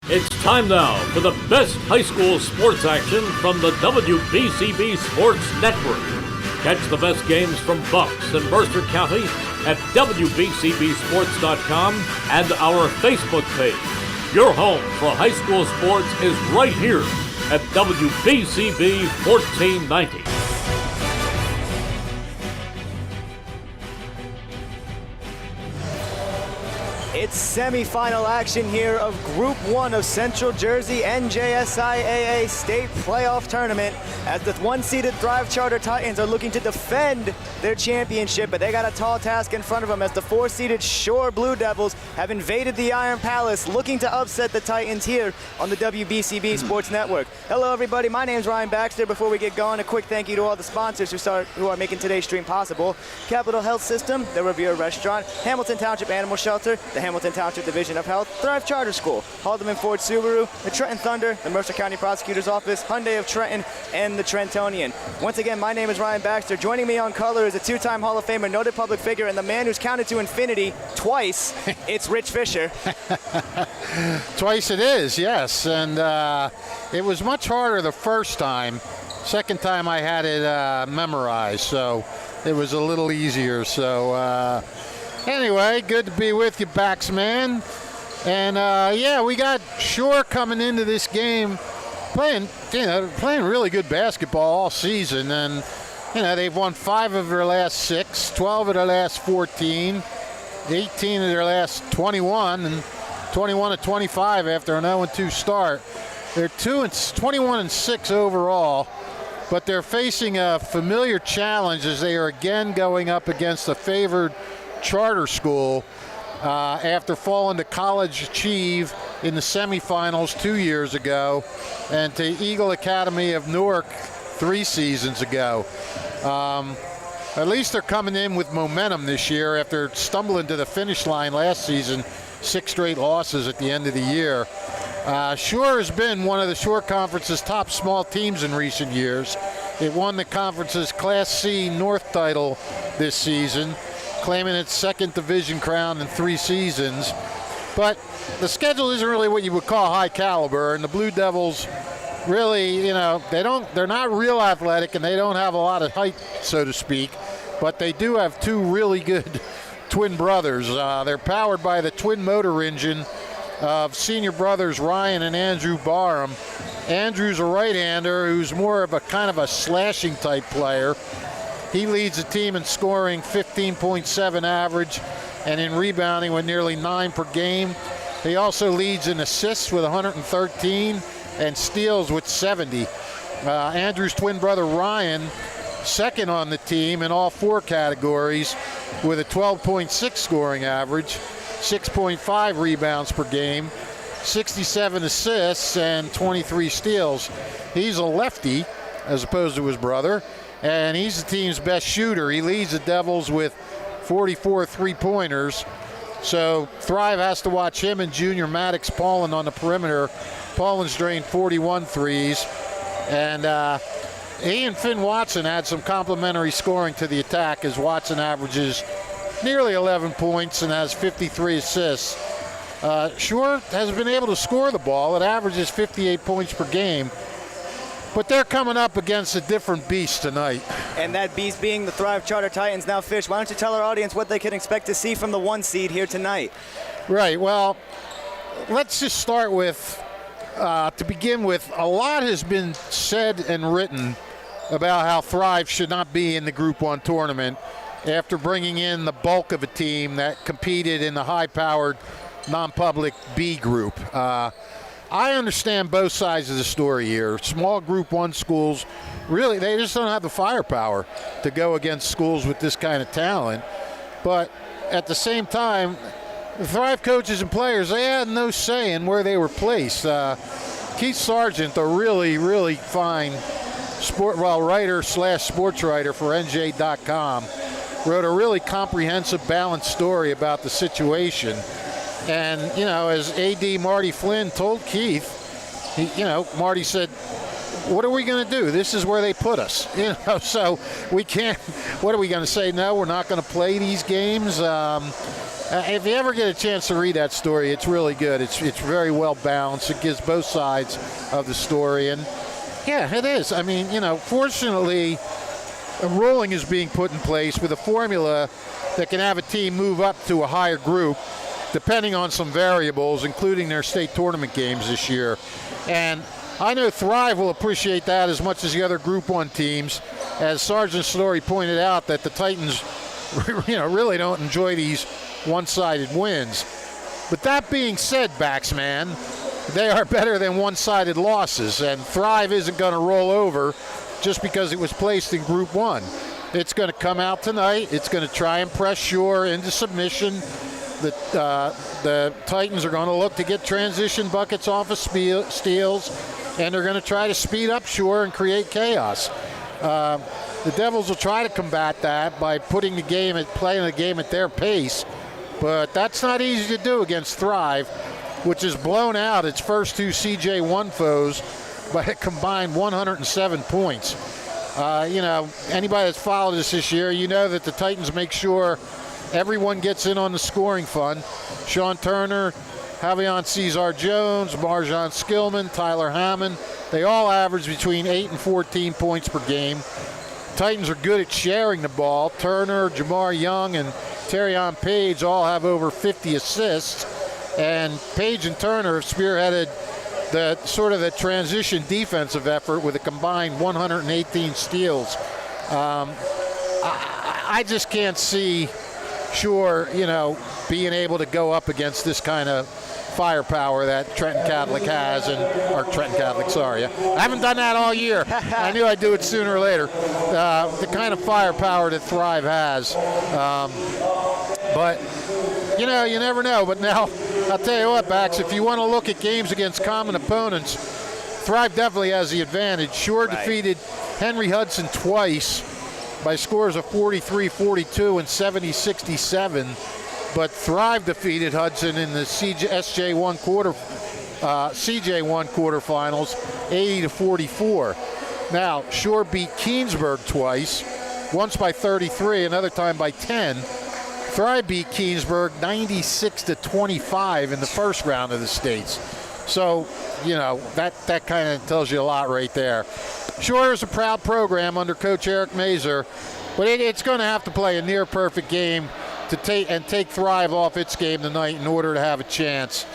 It's time now for the best high school sports action from the WBCB Sports Network. Catch the best games from Bucks and Mercer County at WBCBSports.com and our Facebook page. Your home for high school sports is right here at WBCB 1490. It's semifinal action here of Group 1 of Central Jersey NJSIAA State Playoff Tournament as the one-seeded Thrive Charter Titans are looking to defend their championship, but they got a tall task in front of them as the four-seeded Shore Blue Devils have invaded the Iron Palace looking to upset the Titans here on the WBCB Sports Network. Hello everybody, my name is Ryan Baxter. Before we get going, a quick thank you to all the sponsors who are making today's stream possible. Capital Health System, the Revere Restaurant, Hamilton Township Animal Shelter, the Hamilton Township Division of Health, Thrive Charter School, Haldeman Ford Subaru, the Trenton Thunder, the Mercer County Prosecutor's Office, Hyundai of Trenton, and the Trentonian. Once again, my name is Ryan Baxter. Joining me on color is a two-time Hall of Famer, noted public figure, and the man who's counted to infinity twice. It's Rich Fisher. Twice it is, yes. And it was much harder the first time. Second time I had it memorized, so it was a little easier. So anyway, good to be with you, Bax man. And yeah, we got Shore coming into this game playing really good basketball all season. And they've won 5 of their last 6, 12 of their last 14, 18 of their last 21, and 21 of 25 after an 0-2 start. They're 21-6 overall, but they're facing a familiar challenge as they are again going up against a favored charter school after falling to College Achieve in the semifinals 2 years ago and to Eagle Academy of Newark 3 seasons ago. At least they're coming in with momentum this year after stumbling to the finish line last season, 6 straight losses at the end of the year. Shore has been one of the Shore Conference's top small teams in recent years. It won the conference's Class C North title this season, claiming its second division crown in 3 seasons. But the schedule isn't really what you would call high caliber, and the Blue Devils really, they're not real athletic and they don't have a lot of height, so to speak, but they do have 2 really good twin brothers. They're powered by the twin motor engine of senior brothers Ryan and Andrew Barham. Andrew's a right-hander who's more of a kind of a slashing type player. He leads the team in scoring, 15.7 average, and in rebounding with nearly 9 per game. He also leads in assists with 113 and steals with 70. Andrew's twin brother Ryan, second on the team in all 4 categories with a 12.6 scoring average, 6.5 rebounds per game, 67 assists, and 23 steals. He's a lefty as opposed to his brother, and he's the team's best shooter. He leads the Devils with 44 three-pointers. So Thrive has to watch him and junior Maddox Paulin on the perimeter. Paulin's drained 41 threes. And he and Finn Watson had some complimentary scoring to the attack as Watson averages nearly 11 points and has 53 assists. Shore has been able to score the ball. It averages 58 points per game. But they're coming up against a different beast tonight. And that beast being the Thrive Charter Titans. Now, Fish, why don't you tell our audience what they can expect to see from the 1 seed here tonight? Right, well, let's just start with, to begin with, a lot has been said and written about how Thrive should not be in the Group 1 tournament after bringing in the bulk of a team that competed in the high-powered, non-public B group. I understand both sides of the story here. Small Group 1 schools, really, they just don't have the firepower to go against schools with this kind of talent. But at the same time, the Thrive coaches and players, they had no say in where they were placed. Keith Sargent, a really, really fine writer/sports writer for NJ.com, wrote a really comprehensive, balanced story about the situation. And, as AD Marty Flynn told Keith, Marty said, what are we going to do? This is where they put us, so we can't. What are we going to say? No, we're not going to play these games. If you ever get a chance to read that story, it's really good. It's very well balanced. It gives both sides of the story, and yeah, it is. I mean, fortunately, a ruling is being put in place with a formula that can have a team move up to a higher group, depending on some variables, including their state tournament games this year. And I know Thrive will appreciate that as much as the other Group 1 teams. As Sergeant Story pointed out, that the Titans really don't enjoy these one-sided wins. But that being said, Baxman, they are better than one-sided losses, and Thrive isn't going to roll over just because it was placed in Group 1. It's going to come out tonight. It's going to try and press Shore into submission. The Titans are going to look to get transition buckets off of steals, and they're going to try to speed up Shore and create chaos. The Devils will try to combat that by playing the game at their pace, but that's not easy to do against Thrive, which has blown out its first two CJ1 foes by a combined 107 points. Anybody that's followed us this year, that the Titans make sure everyone gets in on the scoring fund. Sean Turner, Javion Cesar-Jones, Marjan Skillman, Tyler Hammond, they all average between 8 and 14 points per game. Titans are good at sharing the ball. Turner, Jamar Young, and Terrion Page all have over 50 assists. And Page and Turner have spearheaded the transition defensive effort with a combined 118 steals. I just can't see Shore, being able to go up against this kind of firepower that Trenton Catholic has, I haven't done that all year. I knew I'd do it sooner or later. The kind of firepower that Thrive has. But, you never know. But now, I'll tell you what, Bax, if you want to look at games against common opponents, Thrive definitely has the advantage. Shore defeated Henry Hudson twice by scores of 43-42 and 70-67. But Thrive defeated Hudson in the CJ1 quarterfinals, 80-44. Now, Shore beat Keensburg twice, once by 33, another time by 10. Thrive beat Keensburg 96-25 in the first round of the States. So, that kind of tells you a lot right there. Shore is a proud program under Coach Eric Mazer, but it's going to have to play a near-perfect game to take Thrive off its game tonight in order to have a chance.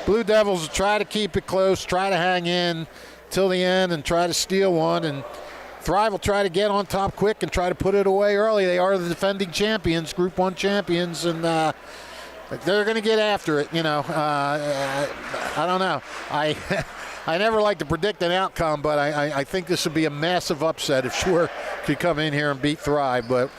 Blue Devils will try to keep it close, try to hang in till the end and try to steal one, and Thrive will try to get on top quick and try to put it away early. They are the defending champions, Group 1 champions, and they're going to get after it. I don't know. I never like to predict an outcome, but I think this would be a massive upset if Shore could come in here and beat Thrive, but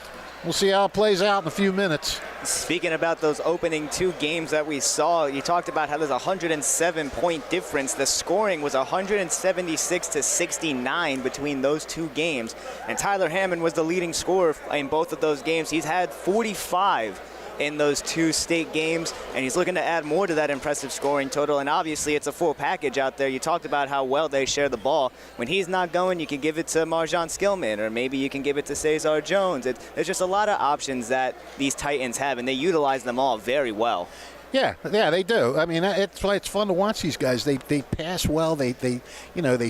we'll see how it plays out in a few minutes. Speaking about those opening two games that we saw, you talked about how there's a 107-point difference. The scoring was 176-69 between those two games. And Tyler Hammond was the leading scorer in both of those games. He's had 45 in those two state games, and he's looking to add more to that impressive scoring total. And obviously it's a full package out there. You talked about how well they share the ball. When he's not going, you can give it to Marjan Skillman, or maybe you can give it to Cesar Jones. There's just a lot of options that these Titans have, and they utilize them all very well. Yeah, they do. I mean, it's fun to watch these guys. They pass well. They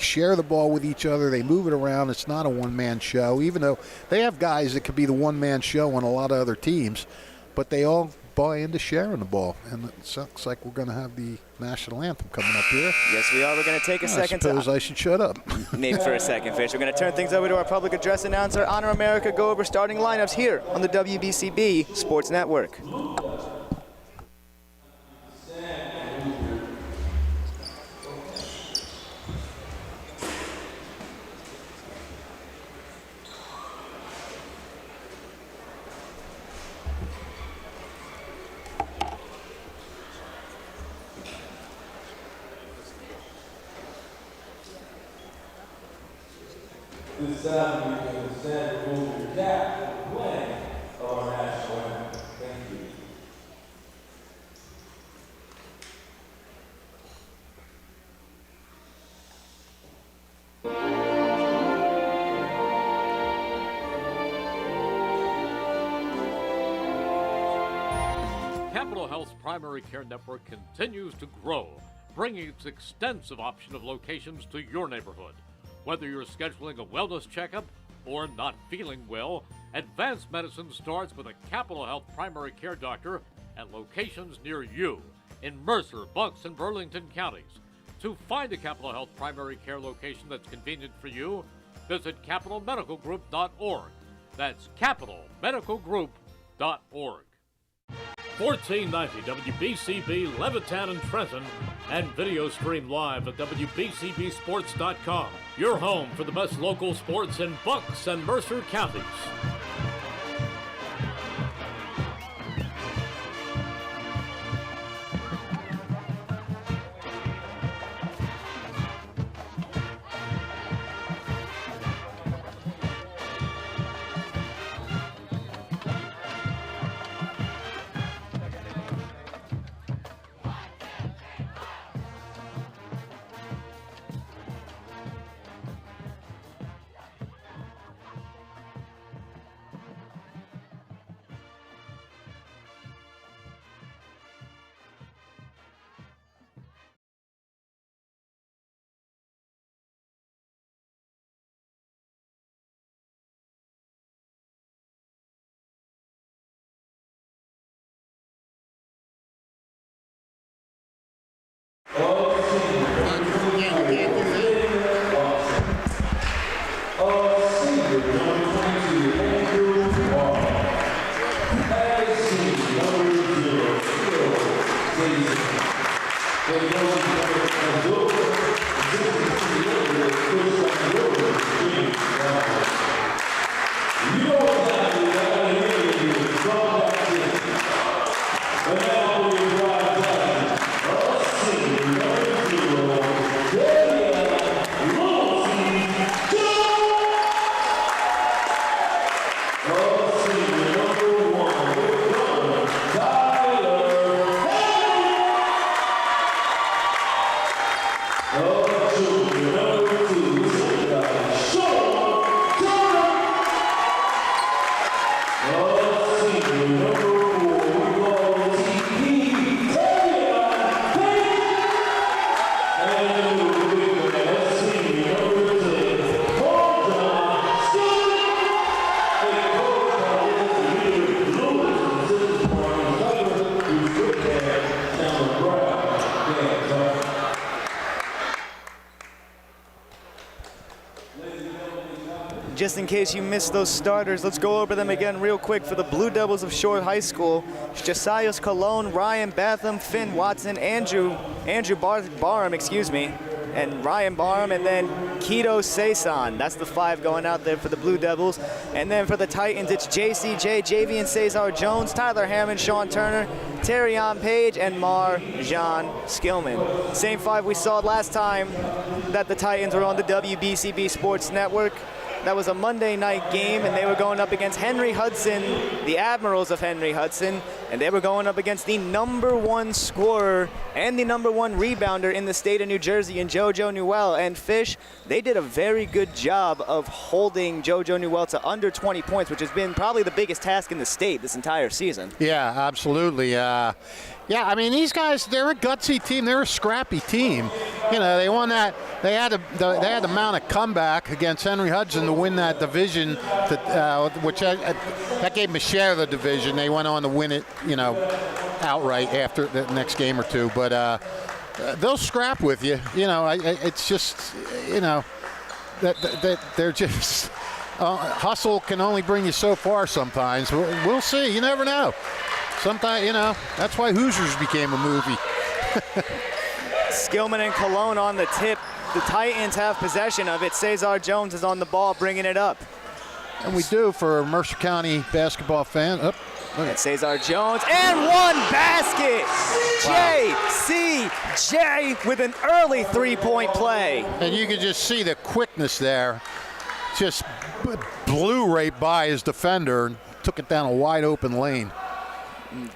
share the ball with each other. They move it around. It's not a one-man show, even though they have guys that could be the one-man show on a lot of other teams. But they all buy into sharing the ball. And it looks like we're going to have the national anthem coming up here. Yes, we are. We're going to take a second. I suppose I should shut up. Maybe for a second, Fish. We're going to turn things over to our public address announcer, Honor America, go over starting lineups here on the WBCB Sports Network. This time you can stand and move your cap when our national anthem. Thank you. Capital Health's primary care network continues to grow, bringing its extensive option of locations to your neighborhood. Whether you're scheduling a wellness checkup or not feeling well, advanced medicine starts with a Capital Health primary care doctor at locations near you in Mercer, Bucks, and Burlington counties. To find a Capital Health primary care location that's convenient for you, visit capitalmedicalgroup.org. That's capitalmedicalgroup.org. 1490 WBCB Levittown and Trenton, and video stream live at WBCBSports.com. Your home for the best local sports in Bucks and Mercer counties. Just in case you missed those starters, let's go over them again real quick. For the Blue Devils of Shore High School, Josias Colon, Ryan Batham, Finn Watson, Andrew Barham, and Ryan Barham, and then Keto Saison. That's the 5 going out there for the Blue Devils. And then for the Titans, it's JCJ, Javian Cesar Jones, Tyler Hammond, Sean Turner, Terrion Page, and Marjan Skillman. Same 5 we saw last time that the Titans were on the WBCB Sports Network. That was a Monday night game, and they were going up against Henry Hudson, the Admirals of Henry Hudson, and they were going up against the #1 scorer and the #1 rebounder in the state of New Jersey in JoJo Newell. And Fish, they did a very good job of holding JoJo Newell to under 20 points, which has been probably the biggest task in the state this entire season. Yeah, absolutely. Yeah, I mean, these guys, they're a gutsy team. They're a scrappy team. You know, they won that. They had to mount a comeback against Henry Hudson to win that division, which that gave them a share of the division. They went on to win it, you know, outright after the next game or two. But they'll scrap with you. You know, it's just, you know, that they're just hustle can only bring you so far sometimes. We'll see. You never know. Sometimes, you know, that's why Hoosiers became a movie. Skillman and Cologne on the tip. The Titans have possession of it. Cesar Jones is on the ball, bringing it up. And we do for a Mercer County basketball fan. And Cesar Jones, and one basket! Wow. JCJ with an early three-point play. And you can just see the quickness there. Just blew right by his defender and took it down a wide open lane.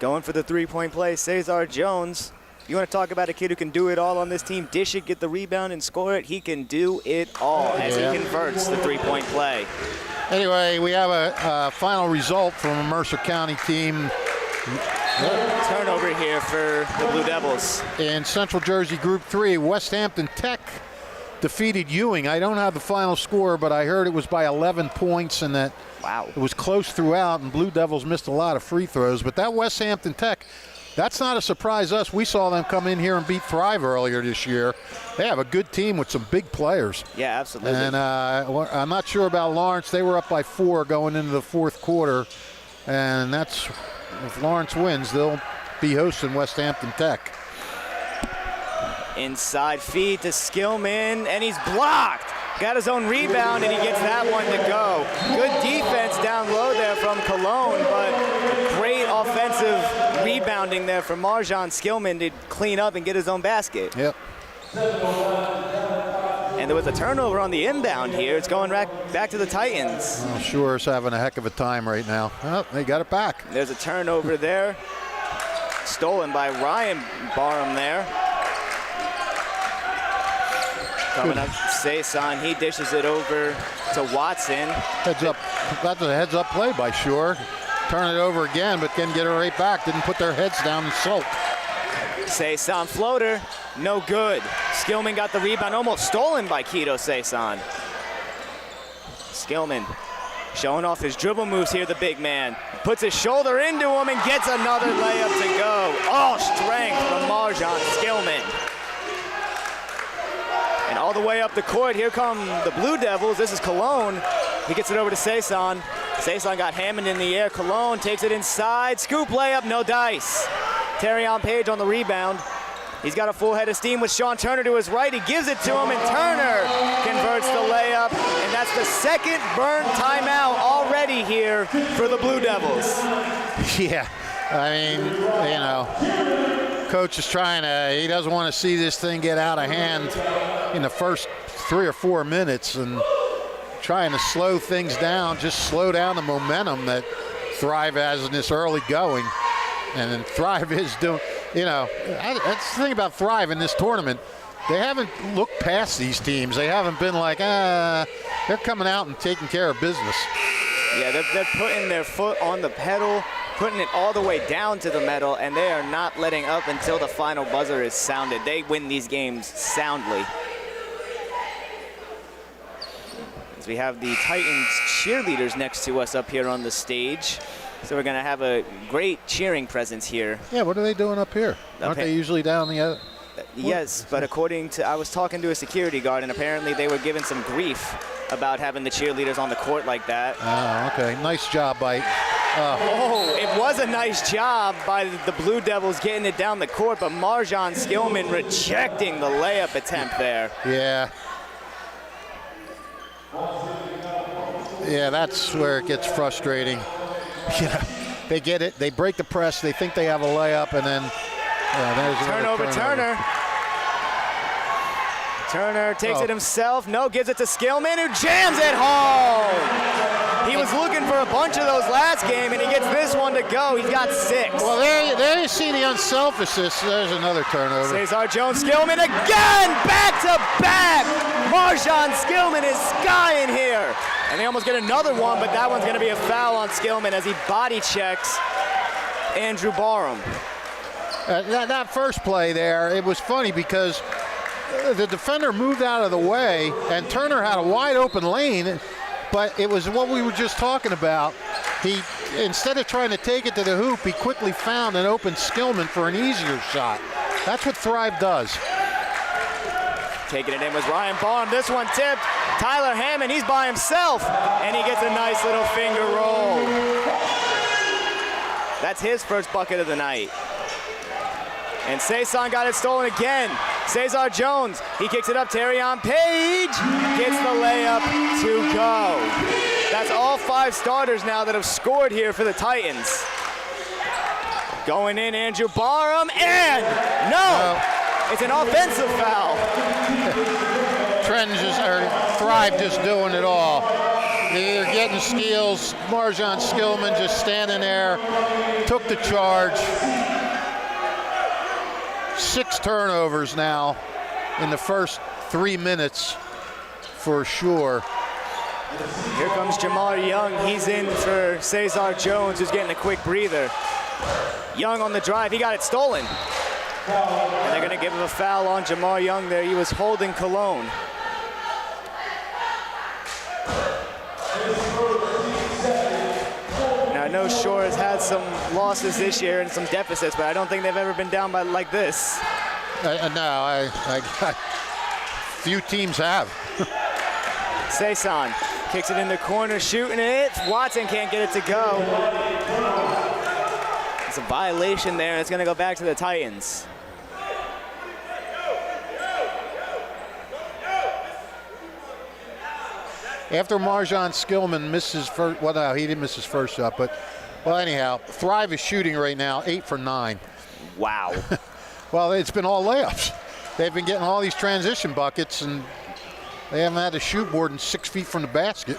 Going for the three-point play, Cesar Jones. You want to talk about a kid who can do it all on this team? Dish it, get the rebound, and score it. He can do it all as he converts the three-point play. Anyway, we have a final result from a Mercer County team. Turnover here for the Blue Devils. In Central Jersey Group 3, West Hampton Tech defeated Ewing. I don't have the final score, but I heard it was by 11 points and that it was close throughout, and Blue Devils missed a lot of free throws. But that West Hampton Tech, that's not a surprise us. We saw them come in here and beat Thrive earlier this year. They have a good team with some big players. Yeah, absolutely. And I'm not sure about Lawrence. They were up by 4 going into the fourth quarter. And that's, if Lawrence wins, they'll be hosting West Hampton Tech. Inside feed to Skillman, and he's blocked. Got his own rebound, and he gets that one to go. Good defense down low there from Cologne, but great offensive rebounding there from Marjan Skillman to clean up and get his own basket. Yep. And there was a turnover on the inbound here. It's going back to the Titans. Well, Shure's having a heck of a time right now. Well, they got it back. There's a turnover there. Stolen by Ryan Barham there. Coming up, Saison, he dishes it over to Watson. Heads up, that's a heads up play by Shure. Turn it over again, but then get it right back. Didn't put their heads down and sulk. Saison floater, no good. Skillman got the rebound, almost stolen by Keto Saison. Skillman showing off his dribble moves here, the big man. Puts his shoulder into him and gets another layup to go. All strength from Marjan Skillman. And all the way up the court, here come the Blue Devils. This is Cologne. He gets it over to Saison. Saison got Hammond in the air. Cologne takes it inside. Scoop layup, no dice. Terrion Page on the rebound. He's got a full head of steam with Sean Turner to his right. He gives it to him, and Turner converts the layup. And that's the second burn timeout already here for the Blue Devils. Yeah, I mean, you know, coach is trying to, he doesn't want to see this thing get out of hand in the first 3 or 4 minutes, and trying to slow things down, just slow down the momentum that Thrive has in this early going. And then Thrive is doing, you know, that's the thing about Thrive in this tournament. They haven't looked past these teams. They haven't been like, they're coming out and taking care of business. Yeah, they're putting their foot on the pedal, putting it all the way down to the metal, and they are not letting up until the final buzzer is sounded. They win these games soundly. As we have the Titans cheerleaders next to us up here on the stage. So we're going to have a great cheering presence here. Yeah, what are they doing up here? Aren't they usually down the other? Yes, but according to, I was talking to a security guard, and apparently they were given some grief about having the cheerleaders on the court like that. Oh, okay. Nice job by... Oh, it was a nice job by the Blue Devils getting it down the court, but Marjan Skillman rejecting the layup attempt there. Yeah. Yeah, that's where it gets frustrating. Yeah, they get it, they break the press, they think they have a layup, and then there's turnover. Turner takes it himself. No, gives it to Skillman, who jams it home. He was looking for a bunch of those last game, and he gets this one to go. He's got 6. Well, there you see the unselfishness. There's another turnover. Cesar Jones, Skillman again, back to back. Marjan Skillman is skying here. And they almost get another one, but that one's going to be a foul on Skillman as he body checks Andrew Barham. That first play there, it was funny because the defender moved out of the way, and Turner had a wide open lane, but it was what we were just talking about. He, instead of trying to take it to the hoop, he quickly found an open Skillman for an easier shot. That's what Thrive does. Taking it in was Ryan Barham. This one tipped. Tyler Hammond, he's by himself, and he gets a nice little finger roll. That's his first bucket of the night. And Saison got it stolen again. Cesar Jones, he kicks it up. Terrion Page gets the layup to go. That's all 5 starters now that have scored here for the Titans. Going in, Andrew Barham, and no! It's an offensive foul. Trenton Thrive just doing it all. They're getting steals. Marjan Skillman just standing there, took the charge. 6 turnovers now in the first 3 minutes for sure. Here comes Jamar Young. He's in for Cesar Jones, who's getting a quick breather. Young on the drive, he got it stolen. And they're gonna give him a foul on Jamar Young there. He was holding Cologne. Now I know Shore has had some losses this year and some deficits, but I don't think they've ever been down by like this. No, few teams have. Saison kicks it in the corner, shooting it. Watson can't get it to go. It's a violation there, and it's gonna go back to the Titans. After Marjan Skillman misses first, well, no, he didn't miss his first shot, but, well, anyhow, Thrive is shooting right now 8 for 9. Wow. Well, it's been all layups. They've been getting all these transition buckets, and they haven't had to shoot more than 6 feet from the basket.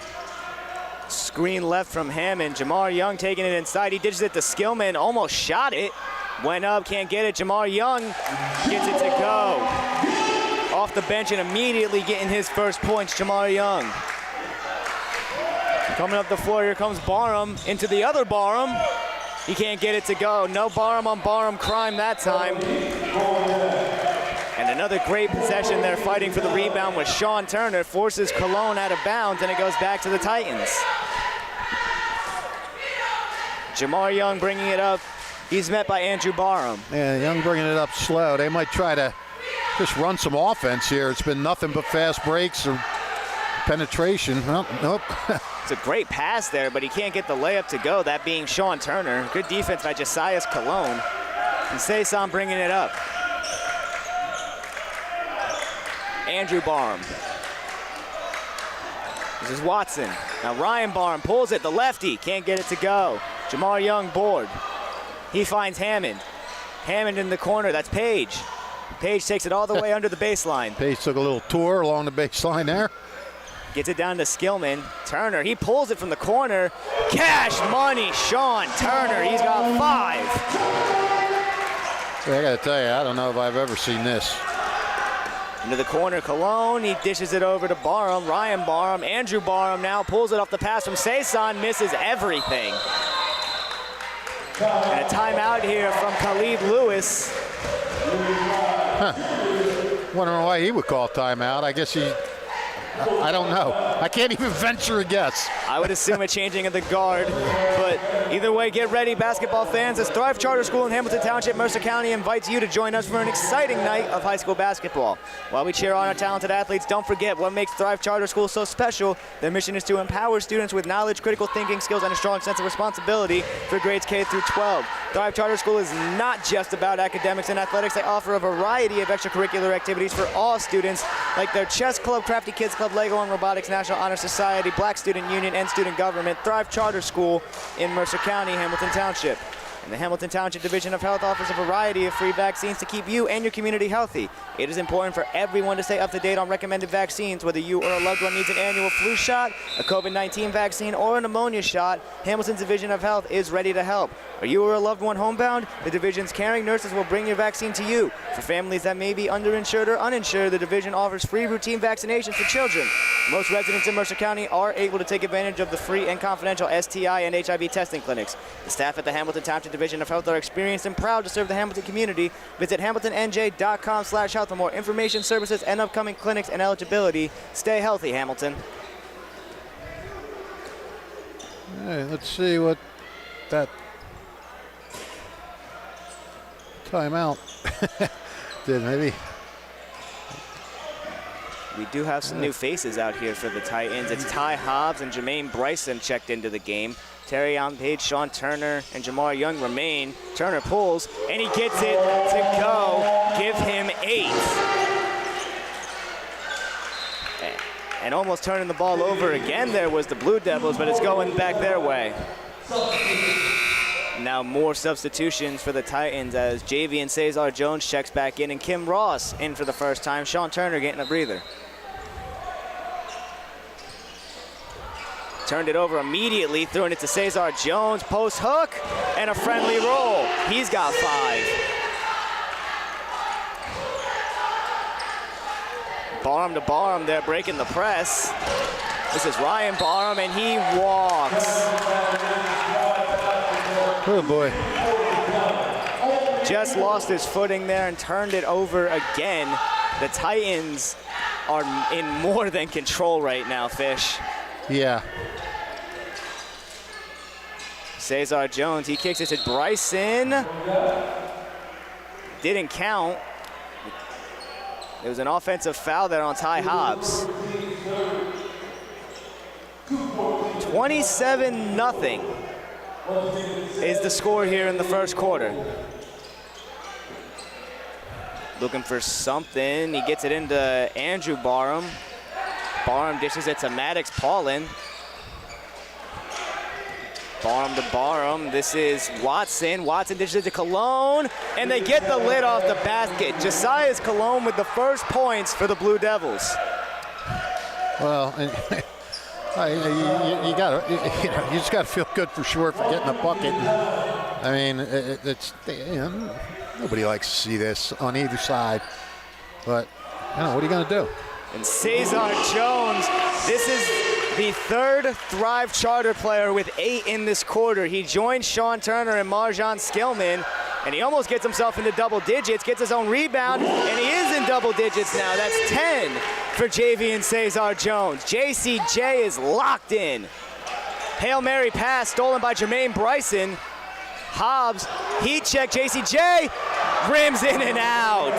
Screen left from Hammond. Jamar Young taking it inside. He dishes it to Skillman, almost shot it. Went up, can't get it. Jamar Young gets it to go. Off the bench and immediately getting his first points, Jamar Young. Coming up the floor, here comes Barham into the other Barham. He can't get it to go. No Barham on Barham crime that time. And another great possession there, fighting for the rebound with Sean Turner. Forces Cologne out of bounds, and it goes back to the Titans. Jamar Young bringing it up. He's met by Andrew Barham. Yeah, Young bringing it up slow. They might try to just run some offense here. It's been nothing but fast breaks or penetration. Well, nope. It's a great pass there, but he can't get the layup to go, that being Sean Turner. Good defense by Josias Cologne. And Saison bringing it up. Andrew Barham. This is Watson. Now Ryan Barham pulls it, the lefty, can't get it to go. Jamar Young board. He finds Hammond. Hammond in the corner, that's Page. Page takes it all the way under the baseline. Page took a little tour along the baseline there. Gets it down to Skillman. Turner, he pulls it from the corner. Cash money, Sean Turner. He's got 5. I gotta tell you, I don't know if I've ever seen this. Into the corner, Cologne. He dishes it over to Barham. Ryan Barham. Andrew Barham now pulls it off the pass from Saison. Misses everything. And a timeout here from Khalid Lewis. Wondering why he would call timeout. I guess I don't know. I can't even venture a guess. I would assume a changing of the guard, but either way, get ready, basketball fans, as Thrive Charter School in Hamilton Township, Mercer County invites you to join us for an exciting night of high school basketball. While we cheer on our talented athletes, don't forget what makes Thrive Charter School so special. Their mission is to empower students with knowledge, critical thinking skills, and a strong sense of responsibility for grades K through 12. Thrive Charter School is not just about academics and athletics. They offer a variety of extracurricular activities for all students, like their chess club, Crafty Kids Club, Lego and Robotics, National Honor Society, Black Student Union, and Student Government. Thrive Charter School in Mercer County, Hamilton Township. And the Hamilton Township Division of Health offers a variety of free vaccines to keep you and your community healthy. It is important for everyone to stay up to date on recommended vaccines, whether you or a loved one needs an annual flu shot, a COVID-19 vaccine, or a pneumonia shot. Hamilton's Division of Health is ready to help. Are you or a loved one homebound? The Division's caring nurses will bring your vaccine to you. For families that may be underinsured or uninsured, the Division offers free routine vaccinations for children. Most residents in Mercer County are able to take advantage of the free and confidential STI and HIV testing clinics. The staff at the Hamilton Township Division of Health are experienced and proud to serve the Hamilton community. Visit hamiltonnj.com/health for more information, services, and upcoming clinics and eligibility. Stay healthy, Hamilton. Hey, let's see what that timeout did, maybe. We do have some new faces out here for the Titans. It's Ty Hobbs and Jermaine Bryson checked into the game. Terry on Page, Sean Turner, and Jamar Young remain. Turner pulls, and he gets it to go. Give him 8. And almost turning the ball over again there was the Blue Devils, but it's going back their way. Now more substitutions for the Titans as Javian Cesar Jones checks back in and Kim Ross in for the first time. Sean Turner getting a breather. Turned it over immediately, throwing it to Cesar Jones. Post hook and a friendly roll. He's got 5. Barham to Barham there, breaking the press. This is Ryan Barham, and he walks. Oh boy. just lost his footing there and turned it over again. The Titans are in more than control right now, Fish. Yeah. Cesar Jones, he kicks it to Bryson. Didn't count. It was an offensive foul there on Ty Hobbs. 27-0 is the score here in the first quarter. Looking for something. He gets it into Andrew Barham. Barham dishes it to Maddox Paulin. Barham to Barham. This is Watson. Watson dishes it to Cologne, and they get the lid off the basket. Josiah's Cologne with the first points for the Blue Devils. Well, you just got to feel good for sure for getting a bucket. I mean, nobody likes to see this on either side. But, what are you going to do? And Cesar Jones, this is the third Thrive Charter player with 8 in this quarter. He joined Sean Turner and Marjan Skillman, and he almost gets himself into double digits, gets his own rebound, and he is in double digits now. That's 10 for Javian Cesar Jones. JCJ is locked in. Hail Mary pass stolen by Jermaine Bryson. Hobbs, heat check, JCJ, rims in and out.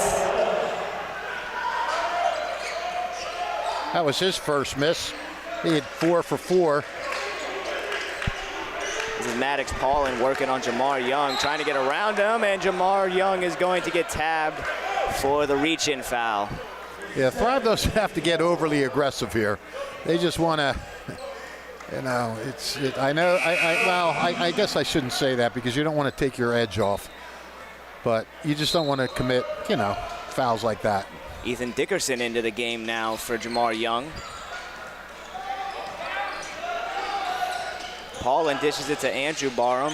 That was his first miss. He had 4 for 4. This is Maddox Paulin working on Jamar Young, trying to get around him, and Jamar Young is going to get tabbed for the reach-in foul. Yeah, Thrive doesn't have to get overly aggressive here. They just want to, I guess I shouldn't say that because you don't want to take your edge off. But you just don't want to commit, fouls like that. Ethan Dickerson into the game now for Jamar Young. Paulin dishes it to Andrew Barham.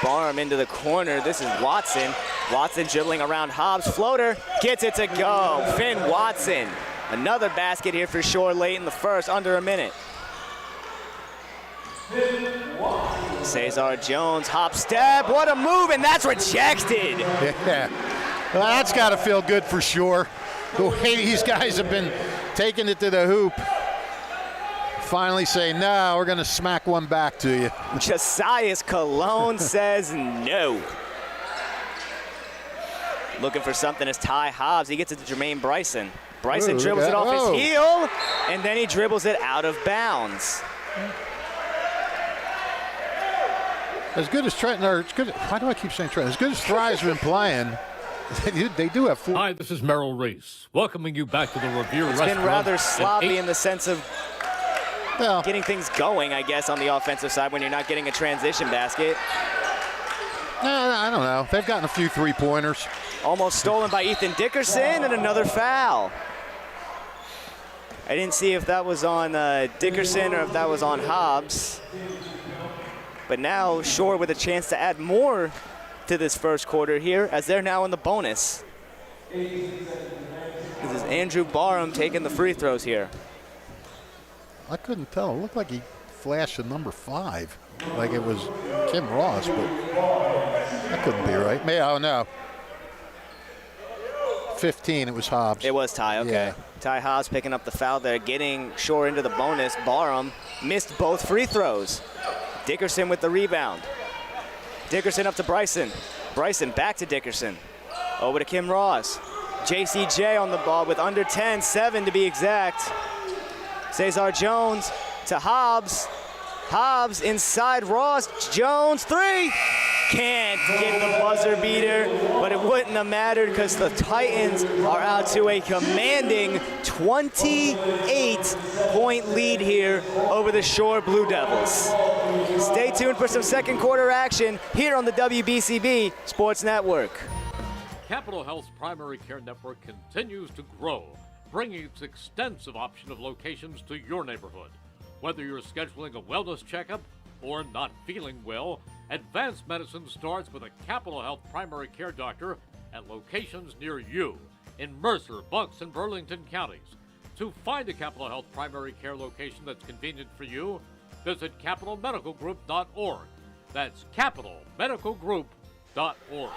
Barham into the corner. This is Watson. Watson dribbling around Hobbs. Floater gets it to go. Finn Watson. Another basket here for Shore late in the first, under a minute. Cesar Jones, hop step. What a move, and that's rejected. Yeah. Well, that's got to feel good for Shore. The way these guys have been taking it to the hoop. Finally say, no, we're going to smack one back to you. Josiah's Cologne says no. Looking for something is Ty Hobbs. He gets it to Jermaine Bryson. Bryson dribbles it off his heel, and then he dribbles it out of bounds. As good as Trenton, or as good, why do I keep saying Trenton? As good as Thrive's been playing, they do have 4. Hi, this is Merrill Reese, welcoming you back to the Revere Restaurant. It's been rather sloppy in the sense of getting things going, I guess, on the offensive side when you're not getting a transition basket. I don't know. They've gotten a few 3-pointers. Almost stolen by Ethan Dickerson, and another foul. I didn't see if that was on Dickerson or if that was on Hobbs. But now Shore with a chance to add more to this first quarter here, as they're now in the bonus. This is Andrew Barham taking the free throws here. I couldn't tell. It looked like he flashed a number 5, like it was Kim Ross, but that couldn't be right. Oh, no. 15, it was Hobbs. It was Ty, okay. Yeah. Ty Hobbs picking up the foul there, getting Shore into the bonus. Barham missed both free throws. Dickerson with the rebound. Dickerson up to Bryson. Bryson back to Dickerson. Over to Kim Ross. JCJ on the ball with under 10, 7 to be exact. Cesar Jones to Hobbs. Hobbs inside Ross. Jones, 3. Can't get the buzzer beater, but it wouldn't have mattered because the Titans are out to a commanding 28-point lead here over the Shore Blue Devils. Stay tuned for some second quarter action here on the WBCB Sports Network. Capital Health's primary care network continues to grow, bringing its extensive option of locations to your neighborhood. Whether you're scheduling a wellness checkup or not feeling well, advanced medicine starts with a Capital Health primary care doctor at locations near you in Mercer, Bucks, and Burlington counties. To find a Capital Health primary care location that's convenient for you, visit capitalmedicalgroup.org. That's capitalmedicalgroup.org.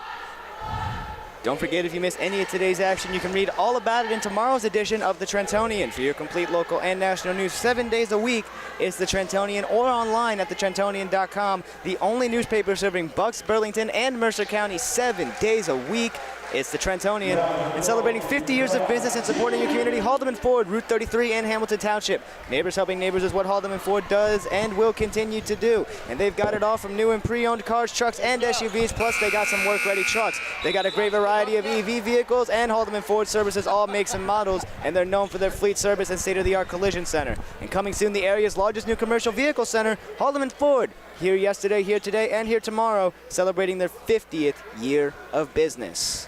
Don't forget, if you missed any of today's action, you can read all about it in tomorrow's edition of the Trentonian. For your complete local and national news 7 days a week, it's the Trentonian, or online at thetrentonian.com, the only newspaper serving Bucks, Burlington, and Mercer County 7 days a week. It's the Trentonian, and celebrating 50 years of business and supporting your community, Haldeman Ford, Route 33 in Hamilton Township. Neighbors helping neighbors is what Haldeman Ford does and will continue to do. And they've got it all from new and pre-owned cars, trucks, and SUVs, plus they got some work-ready trucks. They got a great variety of EV vehicles, and Haldeman Ford services all makes and models, and they're known for their fleet service and state-of-the-art collision center. And coming soon, the area's largest new commercial vehicle center, Haldeman Ford. Here yesterday, here today, and here tomorrow, celebrating their 50th year of business.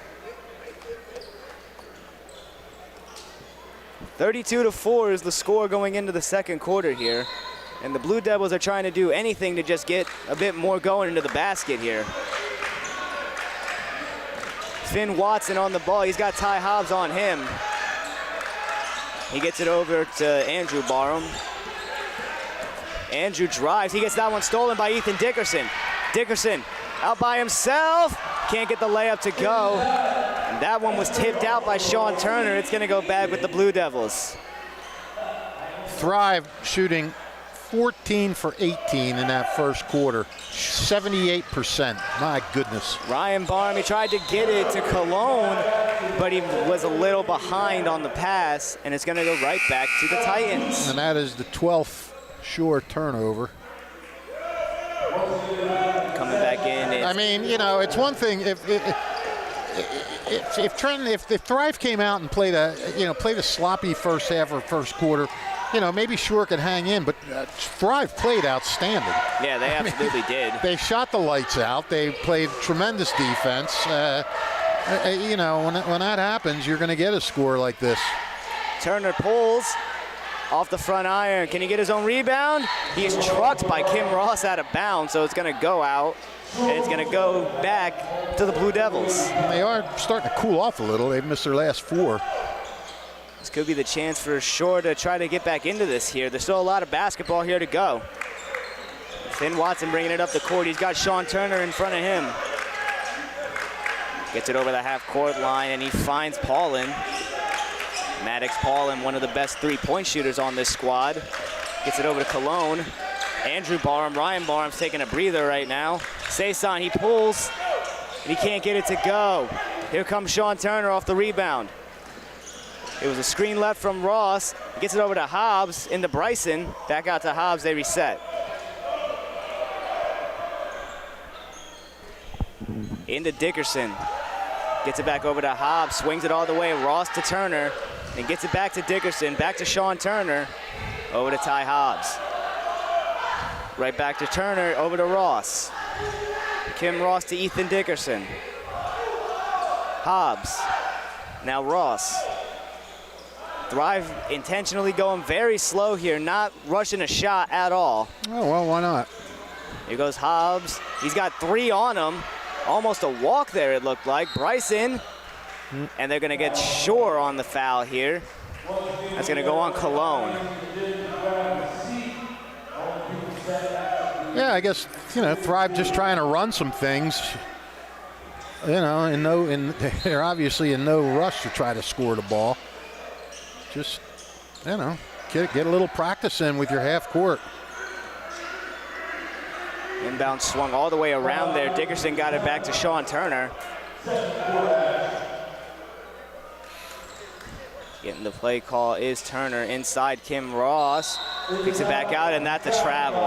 32-4 is the score going into the second quarter here. And the Blue Devils are trying to do anything to just get a bit more going into the basket here. Finn Watson on the ball. He's got Ty Hobbs on him. He gets it over to Andrew Barham. Andrew drives. He gets that one stolen by Ethan Dickerson. Dickerson out by himself. Can't get the layup to go. And that one was tipped out by Sean Turner. It's going to go back with the Blue Devils. Thrive shooting 14 for 18 in that first quarter. 78%. My goodness. Ryan Barham, he tried to get it to Cologne, but he was a little behind on the pass, and it's going to go right back to the Titans. And that is the 12th Shore turnover. Coming back in. I mean, you know, it's one thing if Trenton, if Thrive came out and played a sloppy first half or first quarter, you know, maybe Shore could hang in, but Thrive played outstanding. Yeah, they absolutely did. They shot the lights out. They played tremendous defense. You know, when that happens, you're going to get a score like this. Turner pulls off the front iron. Can he get his own rebound? He's trucked by Kim Ross out of bounds, so it's going to go out, and it's going to go back to the Blue Devils. They are starting to cool off a little. They've missed their last 4. This could be the chance for Shore to try to get back into this here. There's still a lot of basketball here to go. Finn Watson bringing it up the court. He's got Sean Turner in front of him. Gets it over the half-court line, and he finds Paulin. Maddox Paulin, one of the best three-point shooters on this squad. Gets it over to Cologne. Andrew Barham, Ryan Barham's taking a breather right now. Saison, he pulls, and he can't get it to go. Here comes Sean Turner off the rebound. It was a screen left from Ross. He gets it over to Hobbs, into Bryson. Back out to Hobbs, they reset. Into Dickerson. Gets it back over to Hobbs, swings it all the way. Ross to Turner, and gets it back to Dickerson, back to Sean Turner, over to Ty Hobbs. Right back to Turner, over to Ross. Kim Ross to Ethan Dickerson. Hobbs, now Ross. Thrive intentionally going very slow here, not rushing a shot at all. Oh, well, why not? Here goes Hobbs. He's got 3 on him. Almost a walk there, it looked like. Bryson, and they're going to get Shore on the foul here. That's going to go on Cologne. Yeah, I guess, you know, Thrive just trying to run some things. You know, they're obviously in no rush to try to score the ball. Just, you know, get a little practice in with your half court. Inbound swung all the way around there. Dickerson got it back to Sean Turner. Getting the play call is Turner inside Kim Ross. Picks it back out, and that's a travel.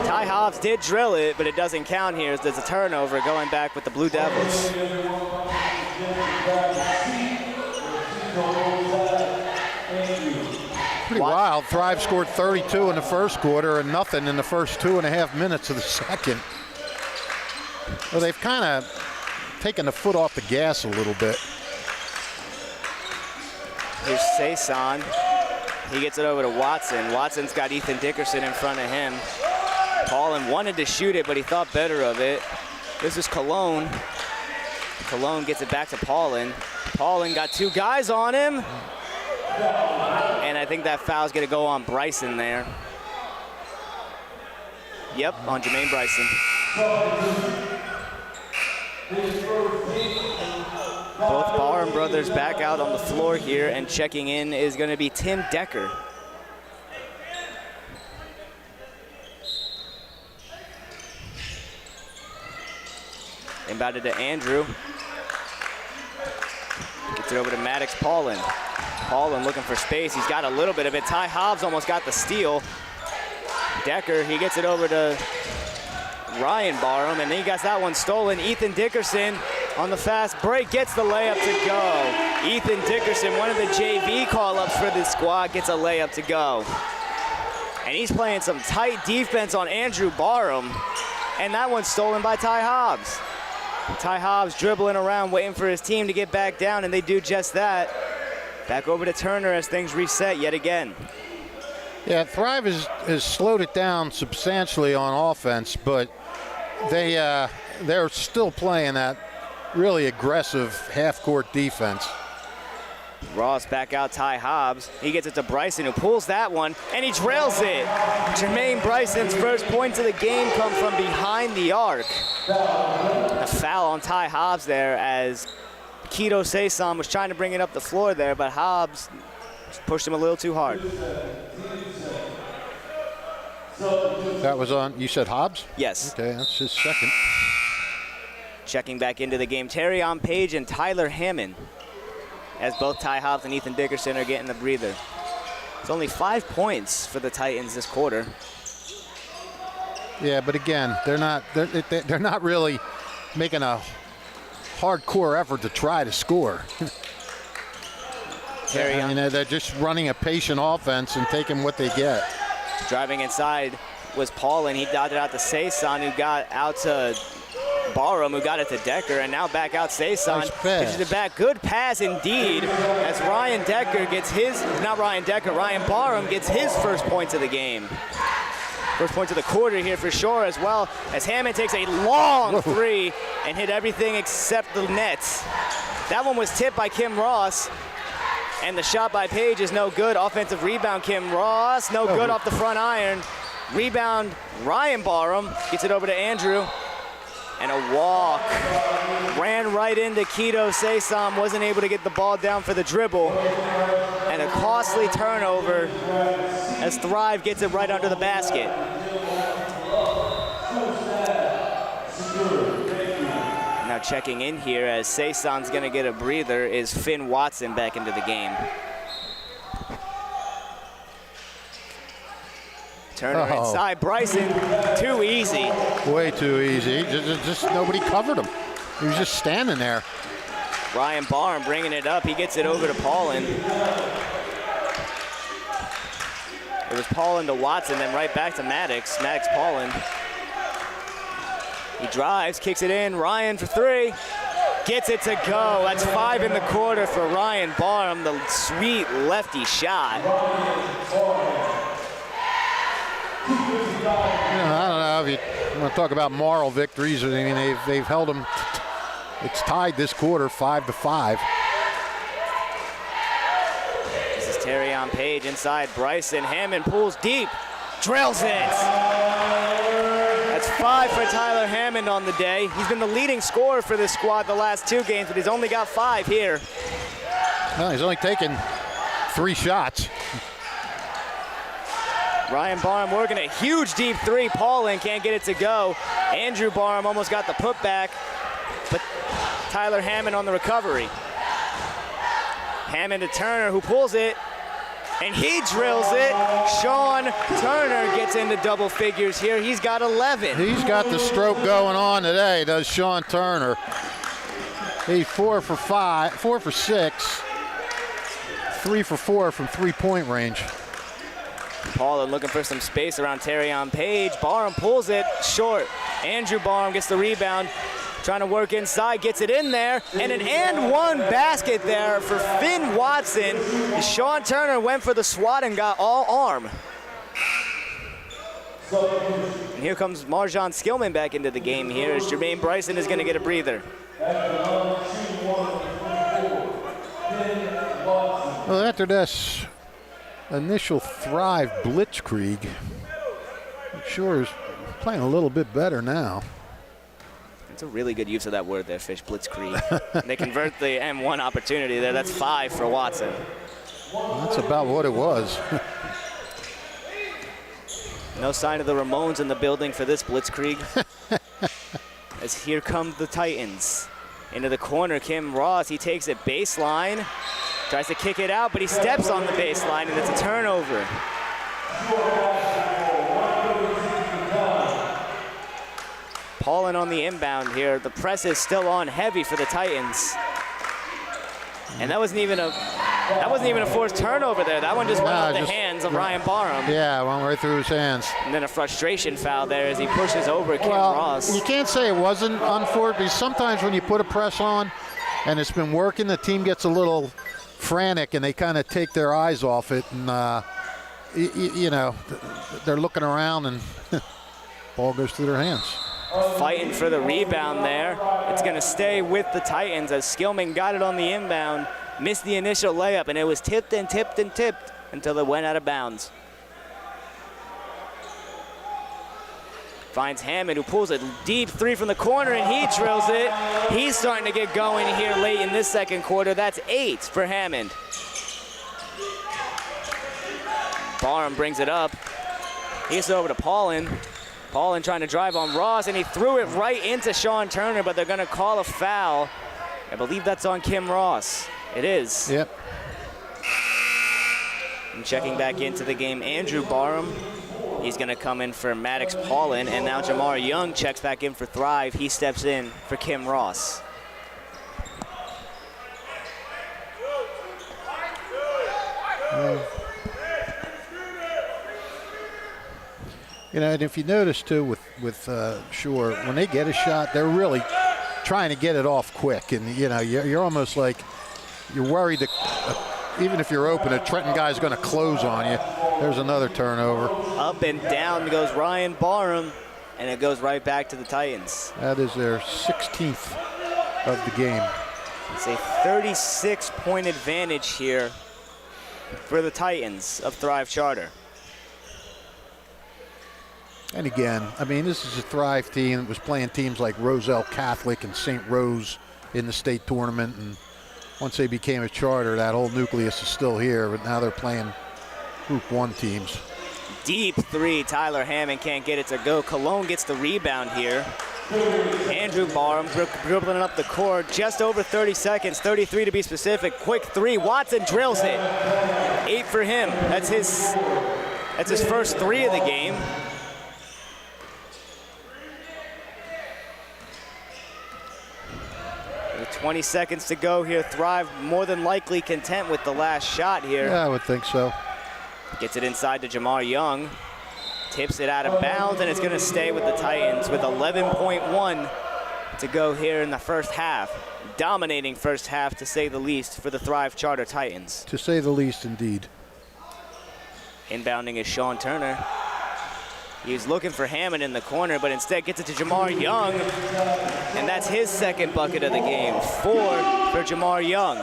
Ty Hobbs did drill it, but it doesn't count here. There's a turnover going back with the Blue Devils. Pretty wild. Thrive scored 32 in the first quarter and nothing in the first 2.5 minutes of the second. Well, they've kind of taken the foot off the gas a little bit. Here's Saison. He gets it over to Watson. Watson's got Ethan Dickerson in front of him. Paulin wanted to shoot it, but he thought better of it. This is Cologne. Cologne gets it back to Paulin. Paulin got 2 guys on him. And I think that foul's going to go on Bryson there. Yep, on Jermaine Bryson. Both Barham brothers back out on the floor here, and checking in is going to be Tim Decker. Inbounded to Andrew. Gets it over to Maddox Paulin. Paulin looking for space. He's got a little bit of it. Ty Hobbs almost got the steal. Decker, he gets it over to Ryan Barham, and then he got that one stolen. Ethan Dickerson on the fast break gets the layup to go. Ethan Dickerson, one of the JV call-ups for this squad, gets a layup to go. And he's playing some tight defense on Andrew Barham, and that one's stolen by Ty Hobbs. Ty Hobbs dribbling around, waiting for his team to get back down, and they do just that. Back over to Turner as things reset yet again. Yeah, Thrive has slowed it down substantially on offense, but they're still playing that really aggressive half-court defense. Ross back out, Ty Hobbs. He gets it to Bryson, who pulls that one, and he drills it. Jermaine Bryson's first points of the game come from behind the arc. A foul on Ty Hobbs there as Keto Saison was trying to bring it up the floor there, but Hobbs pushed him a little too hard. That was on, you said Hobbs? Yes. Okay, that's his second. Checking back into the game, Terrion Page and Tyler Hammond, as both Ty Hobbs and Ethan Dickerson are getting the breather. It's only 5 points for the Titans this quarter. Yeah, but again, they're not really making a hardcore effort to try to score. I mean, they're just running a patient offense and taking what they get. Driving inside was Paulin. He dotted out to Saison, who got out to Barham, who got it to Decker, and now back out Saison. Nice pass. Pitches it back. Good pass indeed, as Ryan Barham gets his first points of the game. First points of the quarter here for sure, as well as Hammond takes a long three and hit everything except the nets. That one was tipped by Kim Ross, and the shot by Page is no good. Offensive rebound, Kim Ross, no good off the front iron. Rebound, Ryan Barham gets it over to Andrew, and a walk. Ran right into Keto Saison, wasn't able to get the ball down for the dribble, and a costly turnover as Thrive gets it right under the basket. Now checking in here as Saison's gonna get a breather is Finn Watson back into the game. Turner inside, Bryson, too easy. Way too easy, just nobody covered him. He was just standing there. Ryan Barham bringing it up, he gets it over to Paulin. It was Paulin to Watson, then right back to Maddox Paulin. He drives, kicks it in, Ryan for three. Gets it to go. That's 5 in the quarter for Ryan Barham, the sweet lefty shot. I don't know if you want to talk about moral victories. I mean, they've held them. It's tied this quarter, 5-5. This is Terrion Page inside Bryson. Hammond pulls deep, drills it. That's 5 for Tyler Hammond on the day. He's been the leading scorer for this squad the last 2 games, but he's only got 5 here. Well, he's only taken 3 shots. Ryan Barham working a huge deep three. Paulin can't get it to go. Andrew Barham almost got the putback, but Tyler Hammond on the recovery. Hammond to Turner, who pulls it, and he drills it. Sean Turner gets into double figures here. He's got 11. He's got the stroke going on today, does Sean Turner. He's 4 for 6, 3 for 4 from three-point range. Paulin looking for some space around Terrion Page. Barham pulls it short. Andrew Barham gets the rebound, trying to work inside, gets it in there, and an and-one basket there for Finn Watson. Sean Turner went for the swat and got all arm. And here comes Marjan Skillman back into the game here as Jermaine Bryson is going to get a breather. Well, after this initial Thrive blitzkrieg, sure is playing a little bit better now. That's a really good use of that word there, Fish, blitzkrieg. They convert the M1 opportunity there. That's 5 for Watson. That's about what it was. No sign of the Ramones in the building for this blitzkrieg. As here come the Titans. Into the corner, Kim Ross, he takes it baseline. Tries to kick it out, but he steps on the baseline, and it's a turnover. Paulin on the inbound here. The press is still on heavy for the Titans. And that wasn't even a forced turnover there. That one just went off the hands of Ryan Barham. Yeah, it went right through his hands. And then a frustration foul there as he pushes over Kim Ross. You can't say it wasn't unfortunate, because sometimes when you put a press on and it's been working, the team gets a little frantic and they kind of take their eyes off it, and you know, they're looking around and ball goes through their hands. Fighting for the rebound there. It's going to stay with the Titans as Skillman got it on the inbound, missed the initial layup, and it was tipped and tipped and tipped until it went out of bounds. Finds Hammond, who pulls a deep 3 from the corner, and he drills it. He's starting to get going here late in this second quarter. That's 8 for Hammond. Barham brings it up. He gets it over to Paulin. Paulin trying to drive on Ross, and he threw it right into Sean Turner, but they're going to call a foul. I believe that's on Kim Ross. It is. Yep. And checking back into the game, Andrew Barham. He's going to come in for Maddox Paulin, and now Jamar Young checks back in for Thrive. He steps in for Kim Ross. You know, and if you notice too with Shore, when they get a shot, they're really trying to get it off quick, and you know, you're almost like you're worried that even if you're open, a Trenton guy's going to close on you. There's another turnover. Up and down goes Ryan Barham, and it goes right back to the Titans. That is their 16th of the game. It's a 36-point advantage here for the Titans of Thrive Charter. And again, I mean, this is a Thrive team that was playing teams like Roselle Catholic and St. Rose in the state tournament. And once they became a charter, that whole nucleus is still here, but now they're playing Group 1 teams. Deep 3, Tyler Hammond can't get it to go. Cologne gets the rebound here. Andrew Barham dribbling up the court, just over 30 seconds, 33 to be specific. Quick 3, Watson drills it. 8 for him. That's his first 3 of the game. With 20 seconds to go here, Thrive more than likely content with the last shot here. Yeah, I would think so. Gets it inside to Jamar Young. Tips it out of bounds, and it's going to stay with the Titans with 11.1 to go here in the first half. Dominating first half, to say the least, for the Thrive Charter Titans. To say the least, indeed. Inbounding is Sean Turner. He's looking for Hammond in the corner, but instead gets it to Jamar Young, and that's his second bucket of the game. 4 for Jamar Young.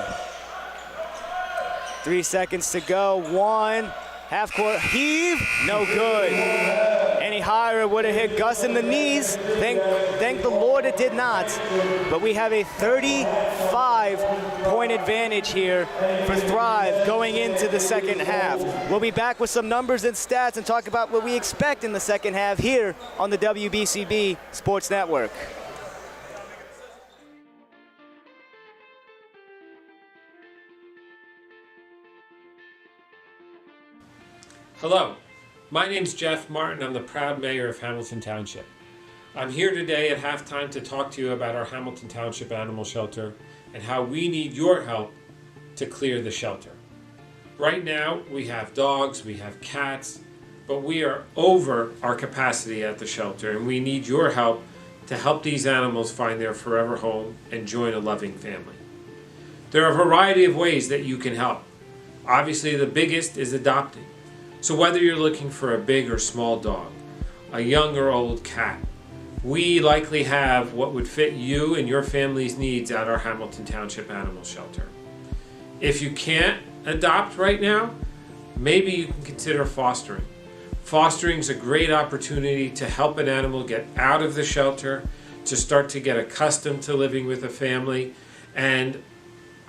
3 seconds to go. 1. Half-court heave, no good. Any higher would have hit Gus in the knees. Thank the Lord it did not. But we have a 35-point advantage here for Thrive going into the second half. We'll be back with some numbers and stats and talk about what we expect in the second half here on the WBCB Sports Network. Hello, my name's Jeff Martin. I'm the proud mayor of Hamilton Township. I'm here today at halftime to talk to you about our Hamilton Township Animal Shelter and how we need your help to clear the shelter. Right now, we have dogs, we have cats, but we are over our capacity at the shelter, and we need your help to help these animals find their forever home and join a loving family. There are a variety of ways that you can help. Obviously, the biggest is adopting. So whether you're looking for a big or small dog, a young or old cat, we likely have what would fit you and your family's needs at our Hamilton Township Animal Shelter. If you can't adopt right now, maybe you can consider fostering. Fostering is a great opportunity to help an animal get out of the shelter, to start to get accustomed to living with a family, and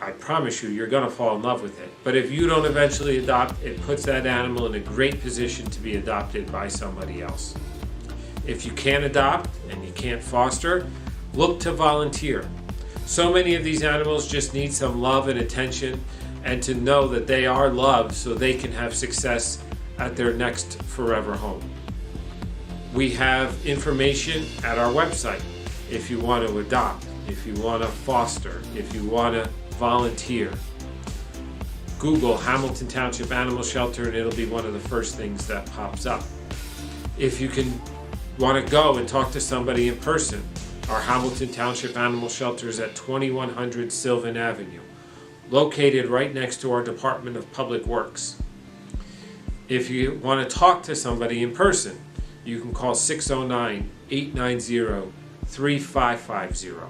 I promise you, you're going to fall in love with it. But if you don't eventually adopt, it puts that animal in a great position to be adopted by somebody else. If you can't adopt and you can't foster, look to volunteer. So many of these animals just need some love and attention, and to know that they are loved so they can have success at their next forever home. We have information at our website if you want to adopt, if you want to foster, if you want to volunteer. Google Hamilton Township Animal Shelter and it'll be one of the first things that pops up. If you want to go and talk to somebody in person, our Hamilton Township Animal Shelter is at 2100 Sylvan Avenue, located right next to our Department of Public Works. If you want to talk to somebody in person, you can call 609-890-3550.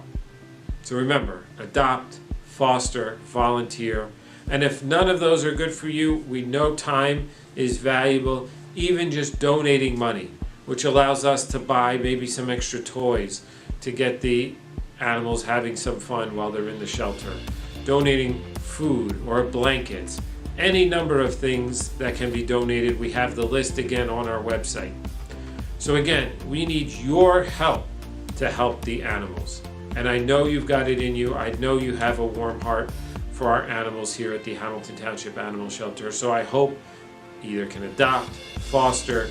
So remember, adopt, foster, volunteer, and if none of those are good for you, we know time is valuable, even just donating money, which allows us to buy maybe some extra toys to get the animals having some fun while they're in the shelter. Donating food or blankets, any number of things that can be donated. We have the list again on our website. So again, we need your help to help the animals. And I know you've got it in you. I know you have a warm heart for our animals here at the Hamilton Township Animal Shelter. So I hope either can adopt, foster,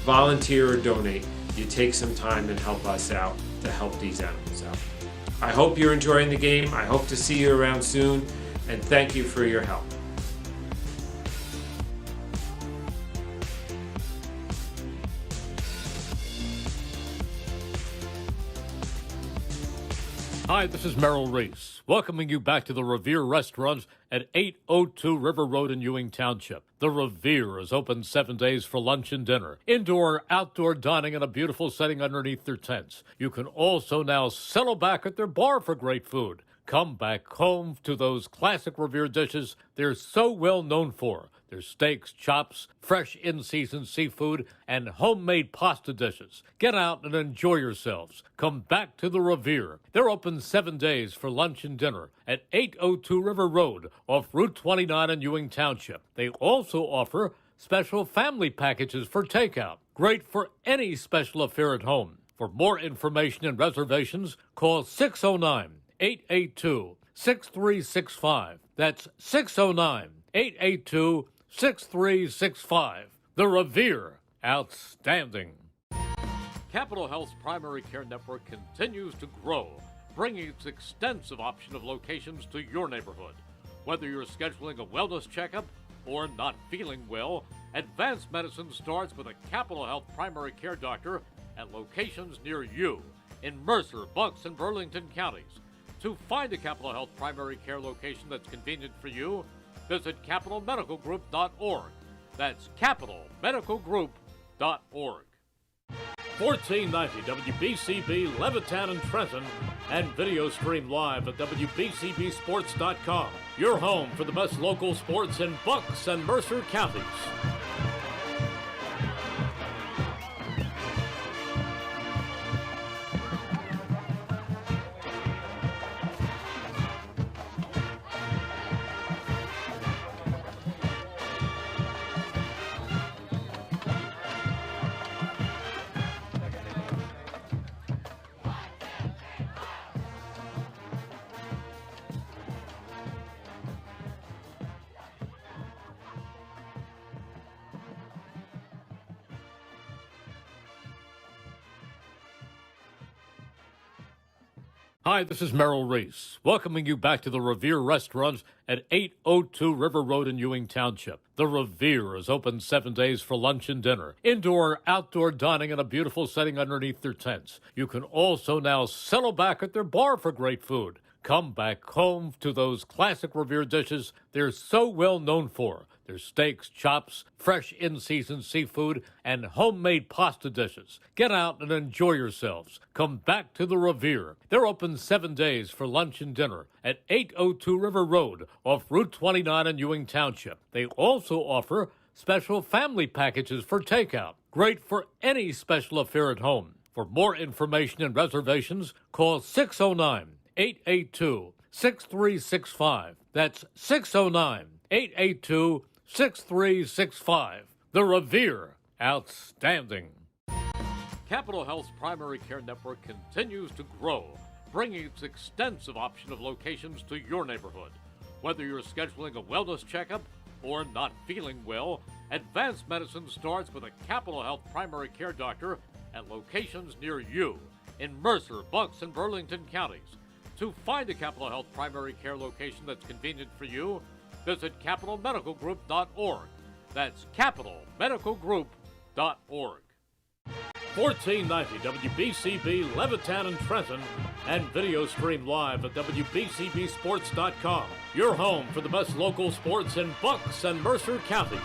volunteer, or donate. You take some time and help us out to help these animals out. I hope you're enjoying the game. I hope to see you around soon. And thank you for your help. Hi, this is Merrill Reese, welcoming you back to the Revere Restaurant at 802 River Road in Ewing Township. The Revere is open 7 days for lunch and dinner, indoor, outdoor dining in a beautiful setting underneath their tents. You can also now settle back at their bar for great food. Come back home to those classic Revere dishes they're so well known for. Their steaks, chops, fresh in-season seafood, and homemade pasta dishes. Get out and enjoy yourselves. Come back to the Revere. They're open 7 days for lunch and dinner at 802 River Road off Route 29 in Ewing Township. They also offer special family packages for takeout. Great for any special affair at home. For more information and reservations, call 609-882-6365. That's 609-882-6365. The Revere. Outstanding. Capital Health's primary care network continues to grow, bringing its extensive option of locations to your neighborhood. Whether you're scheduling a wellness checkup or not feeling well, advanced medicine starts with a Capital Health primary care doctor at locations near you in Mercer, Bucks, and Burlington counties. To find a Capital Health primary care location that's convenient for you, visit capitalmedicalgroup.org. That's capitalmedicalgroup.org. 1490 WBCB Levittown and Trenton, and video stream live at WBCBSports.com. Your home for the best local sports in Bucks and Mercer counties. Hi, this is Merrill Reese, welcoming you back to the Revere Restaurant at 802 River Road in Ewing Township. The Revere is open 7 days for lunch and dinner, indoor, outdoor dining in a beautiful setting underneath their tents. You can also now settle back at their bar for great food. Come back home to those classic Revere dishes they're so well known for. Their steaks, chops, fresh in-season seafood, and homemade pasta dishes. Get out and enjoy yourselves. Come back to the Revere. They're open 7 days for lunch and dinner at 802 River Road off Route 29 in Ewing Township. They also offer special family packages for takeout. Great for any special affair at home. For more information and reservations, call 609-882-6365. That's 609-882-6365. The Revere Outstanding. Capital Health's primary care network continues to grow, bringing its extensive option of locations to your neighborhood. Whether you're scheduling a wellness checkup or not feeling well, advanced medicine starts with a Capital Health primary care doctor at locations near you in Mercer, Bucks, and Burlington counties. To find a Capital Health primary care location that's convenient for you, visit capitalmedicalgroup.org. That's capitalmedicalgroup.org. 1490 WBCB Levittown and Trenton, and video stream live at WBCBSports.com. Your home for the best local sports in Bucks and Mercer counties.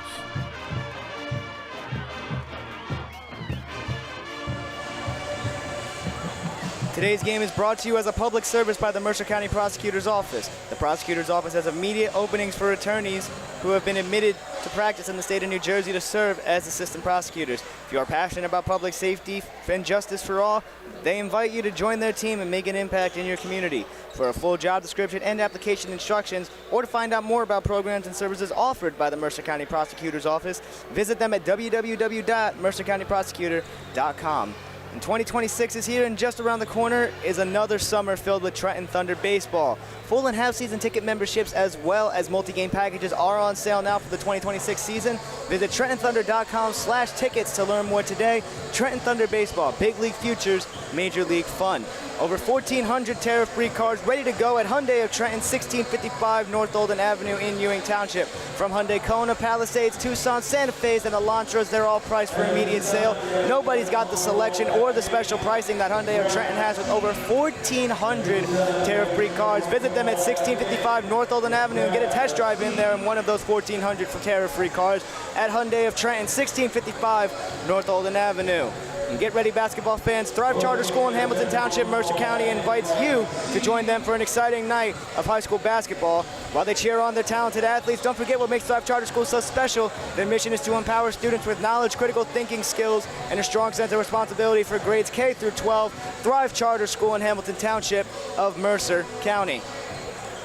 Today's game is brought to you as a public service by the Mercer County Prosecutor's Office. The Prosecutor's Office has immediate openings for attorneys who have been admitted to practice in the state of New Jersey to serve as assistant prosecutors. If you are passionate about public safety and justice for all, they invite you to join their team and make an impact in your community. For a full job description and application instructions, or to find out more about programs and services offered by the Mercer County Prosecutor's Office, visit them at www.mercercountyprosecutor.com. And 2026 is here, and just around the corner is another summer filled with Trenton Thunder baseball. Full and half-season ticket memberships as well as multi-game packages are on sale now for the 2026 season. Visit TrentonThunder.com/tickets to learn more today. Trenton Thunder baseball, big league futures, major league fun. Over 1,400 tariff-free cars ready to go at Hyundai of Trenton, 1655 North Olden Avenue in Ewing Township. From Hyundai Kona, Palisades, Tucson, Santa Fe's, and Elantras, they're all priced for immediate sale. Nobody's got the selection or the special pricing that Hyundai of Trenton has with over 1,400 tariff-free cars. Visit them at 1655 North Olden Avenue and get a test drive in there in one of those 1,400 tariff-free cars at Hyundai of Trenton, 1655 North Olden Avenue. And get ready, basketball fans. Thrive Charter School in Hamilton Township, Mercer County invites you to join them for an exciting night of high school basketball. While they cheer on their talented athletes, don't forget what makes Thrive Charter School so special. Their mission is to empower students with knowledge, critical thinking skills, and a strong sense of responsibility for grades K through 12. Thrive Charter School in Hamilton Township of Mercer County.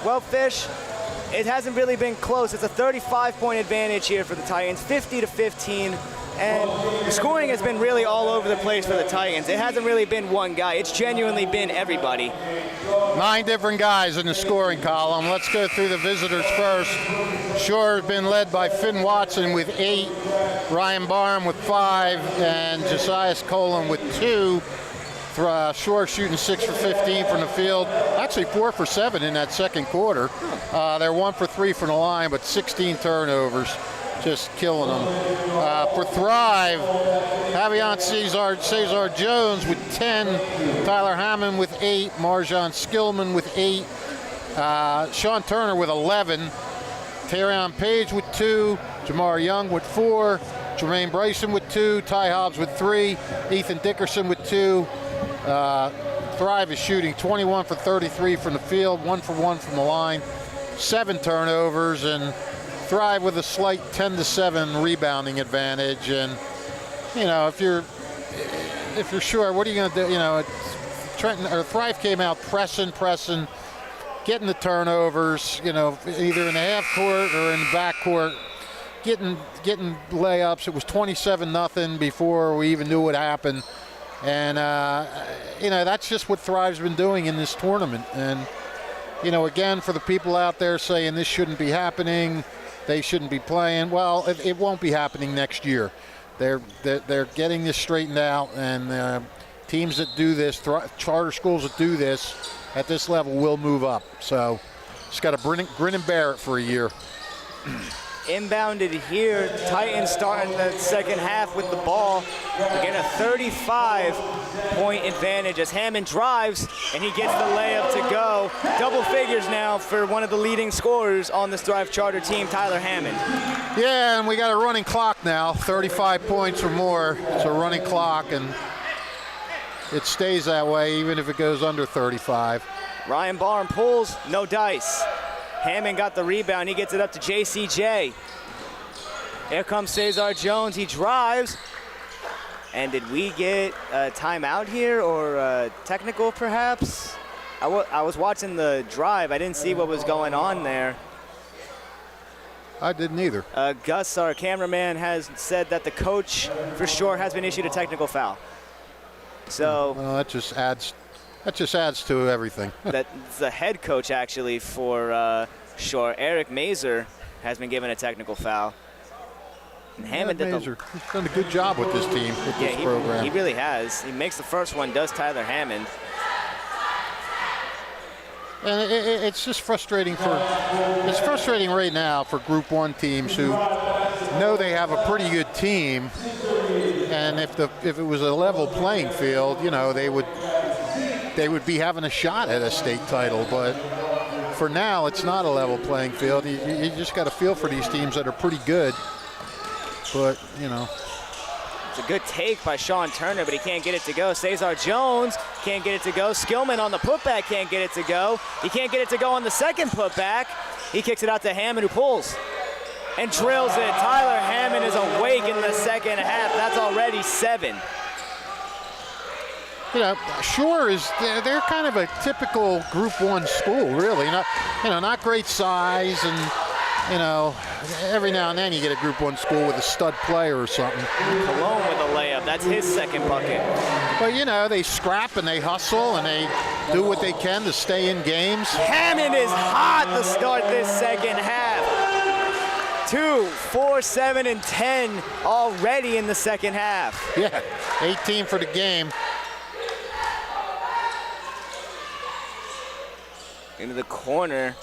Well, Fish, it hasn't really been close. It's a 35-point advantage here for the Titans, 50-15. And the scoring has been really all over the place for the Titans. It hasn't really been one guy. It's genuinely been everybody. 9 different guys in the scoring column. Let's go through the visitors first. Shore has been led by Finn Watson with 8, Ryan Barham with 5, and Josias Colon with 2. Shore shooting 6 for 15 from the field. Actually 4 for 7 in that second quarter. They're 1 for 3 from the line, but 16 turnovers. Just killing them. For Thrive, Javion Cesar Jones with 10, Tyler Hammond with 8, Marjan Skillman with 8, Sean Turner with 11, Terrion Page with 2, Jamar Young with 4, Jermaine Bryson with 2, Ty Hobbs with 3, Ethan Dickerson with 2. Thrive is shooting 21 for 33 from the field, 1 for 1 from the line, 7 turnovers, and Thrive with a slight 10-7 rebounding advantage. And you know, if you're Shore, what are you going to do? You know, Trenton or Thrive came out pressing, getting the turnovers. You know, either in the half court or in the back court, getting layups. It was 27-0 before we even knew what happened. And you know, that's just what Thrive's been doing in this tournament. And you know, again, for the people out there saying this shouldn't be happening, they shouldn't be playing. Well, it won't be happening next year. They're getting this straightened out, and teams that do this, charter schools that do this at this level will move up. So just got to grin and bear it for a year. Inbounded here, Titans starting the second half with the ball. Again, a 35-point advantage as Hammond drives, and he gets the layup to go. Double figures now for one of the leading scorers on this Thrive Charter team, Tyler Hammond. Yeah, and we got a running clock now, 35 points or more. It's a running clock, and it stays that way even if it goes under 35. Ryan Barham pulls, no dice. Hammond got the rebound. He gets it up to JCJ. Here comes Cesar Jones. He drives. And did we get a timeout here or a technical perhaps? I was watching the drive. I didn't see what was going on there. I didn't either. Gus, our cameraman, has said that the coach for sure has been issued a technical foul. So well, that just adds to everything. That's the head coach actually for Shore. Eric Mazer has been given a technical foul. And Hammond did Mazer, he's done a good job with this team, with this program. He really has. He makes the first one, does Tyler Hammond. And it's just frustrating right now for Group 1 teams who know they have a pretty good team, and if it was a level playing field, you know, they would be having a shot at a state title. But for now, it's not a level playing field. You just got to feel for these teams that are pretty good. But, you know. It's a good take by Sean Turner, but he can't get it to go. Cesar Jones can't get it to go. Skillman on the putback can't get it to go. He can't get it to go on the second putback. He kicks it out to Hammond, who pulls and drills it. Tyler Hammond is awake in the second half. That's already 7. You know, Shore they're kind of a typical Group 1 school, really. Not great size, and you know, every now and then you get a Group 1 school with a stud player or something. Cologne with a layup. That's his second bucket. But, you know, they scrap and they hustle and they do what they can to stay in games. Hammond is hot to start this second half. 2, 4, 7, and 10 already in the second half. Yeah, 18 for the game. Into the corner.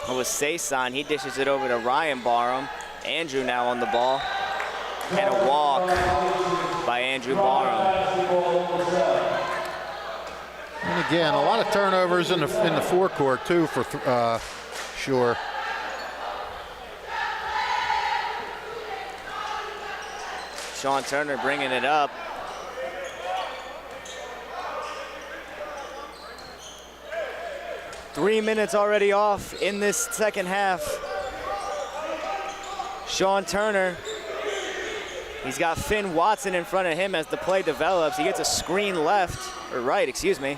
It was Saison. He dishes it over to Ryan Barham. Andrew now on the ball. And a walk by Andrew Barham. And again, a lot of turnovers in the forecourt too for Shore. Sean Turner bringing it up. Three minutes already off in this second half. Sean Turner, he's got Finn Watson in front of him as the play develops. He gets a screen left, or right, excuse me.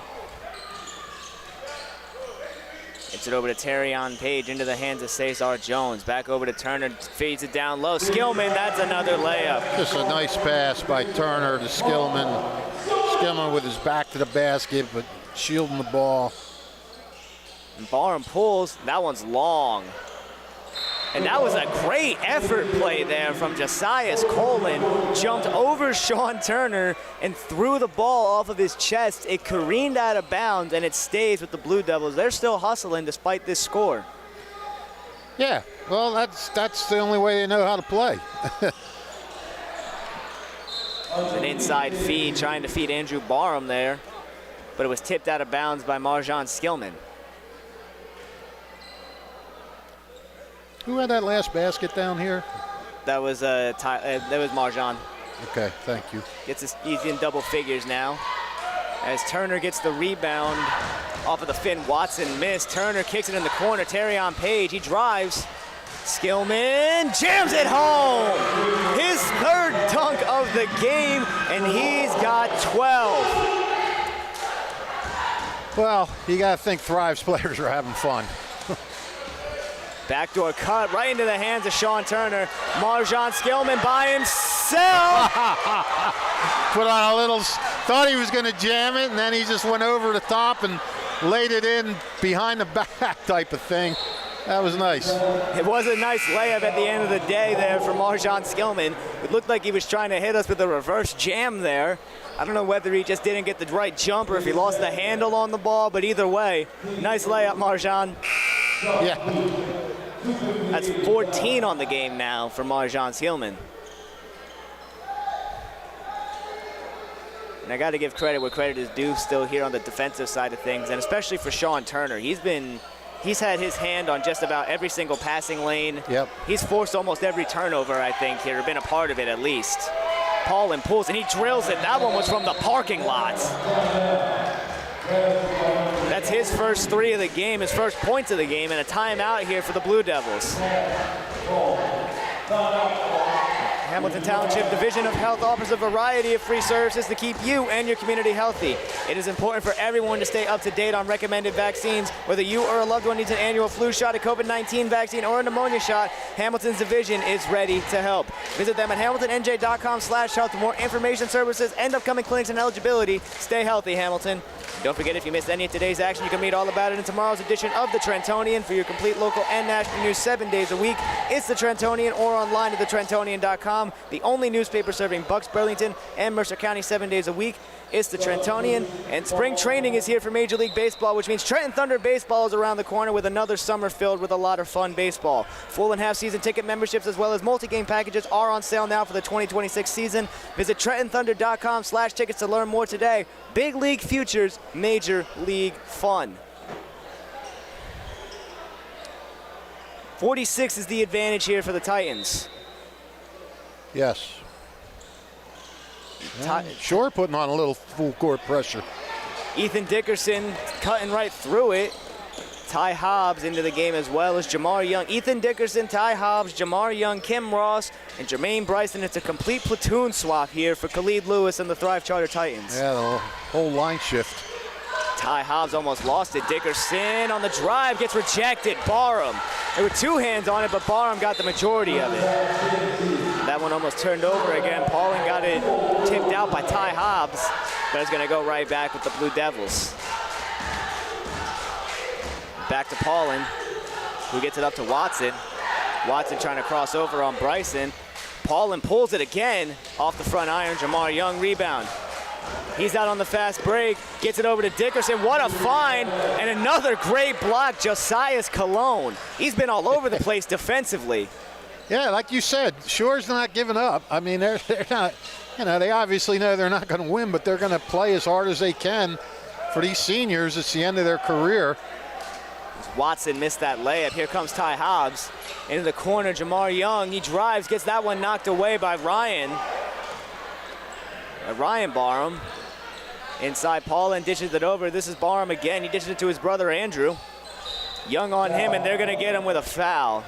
Gets it over to Terrion Page into the hands of Cesar Jones. Back over to Turner, feeds it down low. Skillman, that's another layup. Just a nice pass by Turner to Skillman. Skillman with his back to the basket, but shielding the ball. And Barham pulls, that one's long. And that was a great effort play there from Josias Colin. Jumped over Sean Turner and threw the ball off of his chest. It careened out of bounds and it stays with the Blue Devils. They're still hustling despite this score. Yeah, well, that's the only way they know how to play. It's an inside feed, trying to feed Andrew Barham there, but it was tipped out of bounds by Marjan Skillman. Who had that last basket down here? That was Marjan. Okay, thank you. He's in double figures now. As Turner gets the rebound off of the Finn Watson miss. Turner kicks it in the corner. Terrion Page, he drives. Skillman jams it home. His third dunk of the game, and he's got 12. Well, you got to think Thrive's players are having fun. Backdoor cut right into the hands of Sean Turner. Marjan Skillman by himself. Put on a little, thought he was going to jam it, and then he just went over the top and laid it in behind the back type of thing. That was nice. It was a nice layup at the end of the day there for Marjan Skillman. It looked like he was trying to hit us with a reverse jam there. I don't know whether he just didn't get the right jump or if he lost the handle on the ball, but either way, nice layup, Marjan. Yeah. That's 14 on the game now for Marjan Skillman. And I got to give credit where credit is due still here on the defensive side of things, and especially for Sean Turner. He's had his hand on just about every single passing lane. Yep. He's forced almost every turnover, I think, here, or been a part of it at least. Paulin pulls and he drills it. That one was from the parking lot. That's his first three of the game, his first points of the game, and a timeout here for the Blue Devils. Hamilton Township Division of Health offers a variety of free services to keep you and your community healthy. It is important for everyone to stay up to date on recommended vaccines. Whether you or a loved one needs an annual flu shot, a COVID-19 vaccine, or a pneumonia shot, Hamilton's division is ready to help. Visit them at hamiltonnj.com/health for more information, services, and upcoming clinics and eligibility. Stay healthy, Hamilton. Don't forget, if you missed any of today's action, you can read all about it in tomorrow's edition of the Trentonian. For your complete local and national news 7 days a week, it's the Trentonian, or online at thetrentonian.com. The only newspaper serving Bucks, Burlington, and Mercer County 7 days a week. It's the Trentonian, and spring training is here for Major League Baseball, which means Trenton Thunder baseball is around the corner with another summer filled with a lot of fun baseball. Full and half-season ticket memberships as well as multi-game packages are on sale now for the 2026 season. Visit TrentonThunder.com/tickets to learn more today. Big League Futures, Major League Fun. 46 is the advantage here for the Titans. Yes. Sure, putting on a little full court pressure. Ethan Dickerson cutting right through it. Ty Hobbs into the game as well as Jamar Young. Ethan Dickerson, Ty Hobbs, Jamar Young, Kim Ross, and Jermaine Bryson. It's a complete platoon swap here for Khalid Lewis and the Thrive Charter Titans. Yeah, the whole line shift. Ty Hobbs almost lost it. Dickerson on the drive gets rejected. Barham. There were two hands on it, but Barham got the majority of it. That one almost turned over again. Paulin got it tipped out by Ty Hobbs, but it's going to go right back with the Blue Devils. Back to Paulin, who gets it up to Watson. Watson trying to cross over on Bryson. Paulin pulls it again off the front iron. Jamar Young rebound. He's out on the fast break, gets it over to Dickerson. What a find, and another great block, Josias Cologne. He's been all over the place defensively. Yeah, like you said, Shore's not giving up. I mean, they're not, they obviously know they're not going to win, but they're going to play as hard as they can. For these seniors, it's the end of their career. Watson missed that layup. Here comes Ty Hobbs. Into the corner, Jamar Young. He drives, gets that one knocked away by Ryan. Ryan Barham. Inside, Paulin dishes it over. This is Barham again. He dishes it to his brother, Andrew. Young on him, and they're going to get him with a foul.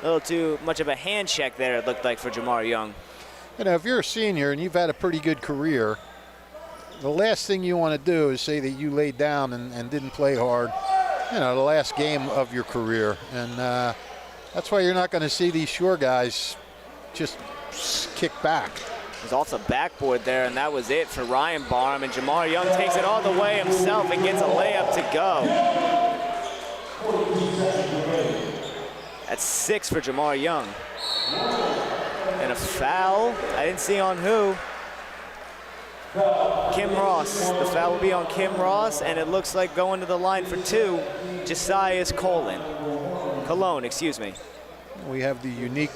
A little too much of a hand check there, it looked like, for Jamar Young. If you're a senior and you've had a pretty good career, the last thing you want to do is say that you laid down and didn't play hard, the last game of your career. And that's why you're not going to see these Shore guys just kick back. It was off the backboard there, and that was it for Ryan Barham. And Jamar Young takes it all the way himself and gets a layup to go. That's 6 for Jamar Young. And a foul, I didn't see on who. Kim Ross. The foul will be on Kim Ross, and it looks like going to the line for 2, Josias Cologne, excuse me. We have the unique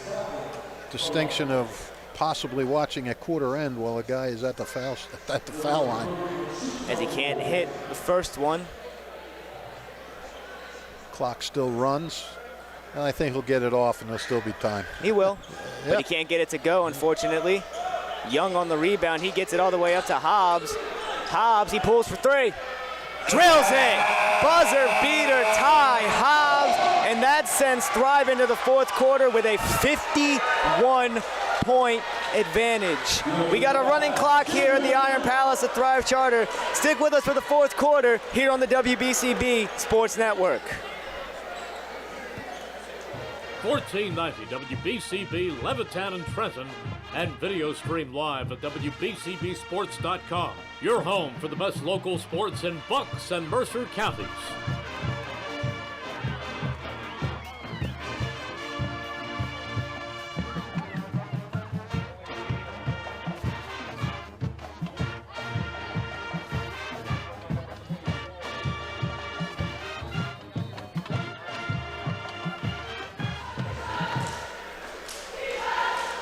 distinction of possibly watching at quarter end while a guy is at the foul line. As he can't hit the first one. Clock still runs, and I think he'll get it off and there'll still be time. He will, Yeah. but he can't get it to go, unfortunately. Young on the rebound, he gets it all the way up to Hobbs. Hobbs, he pulls for 3. Drills it! Buzzer beater, Ty Hobbs, and that sends Thrive into the fourth quarter with a 51-point advantage. We got a running clock here in the Iron Palace at Thrive Charter. Stick with us for the fourth quarter here on the WBCB Sports Network. 1490 WBCB Levittown and Trenton, and video stream live at WBCBSports.com. Your home for the best local sports in Bucks and Mercer counties.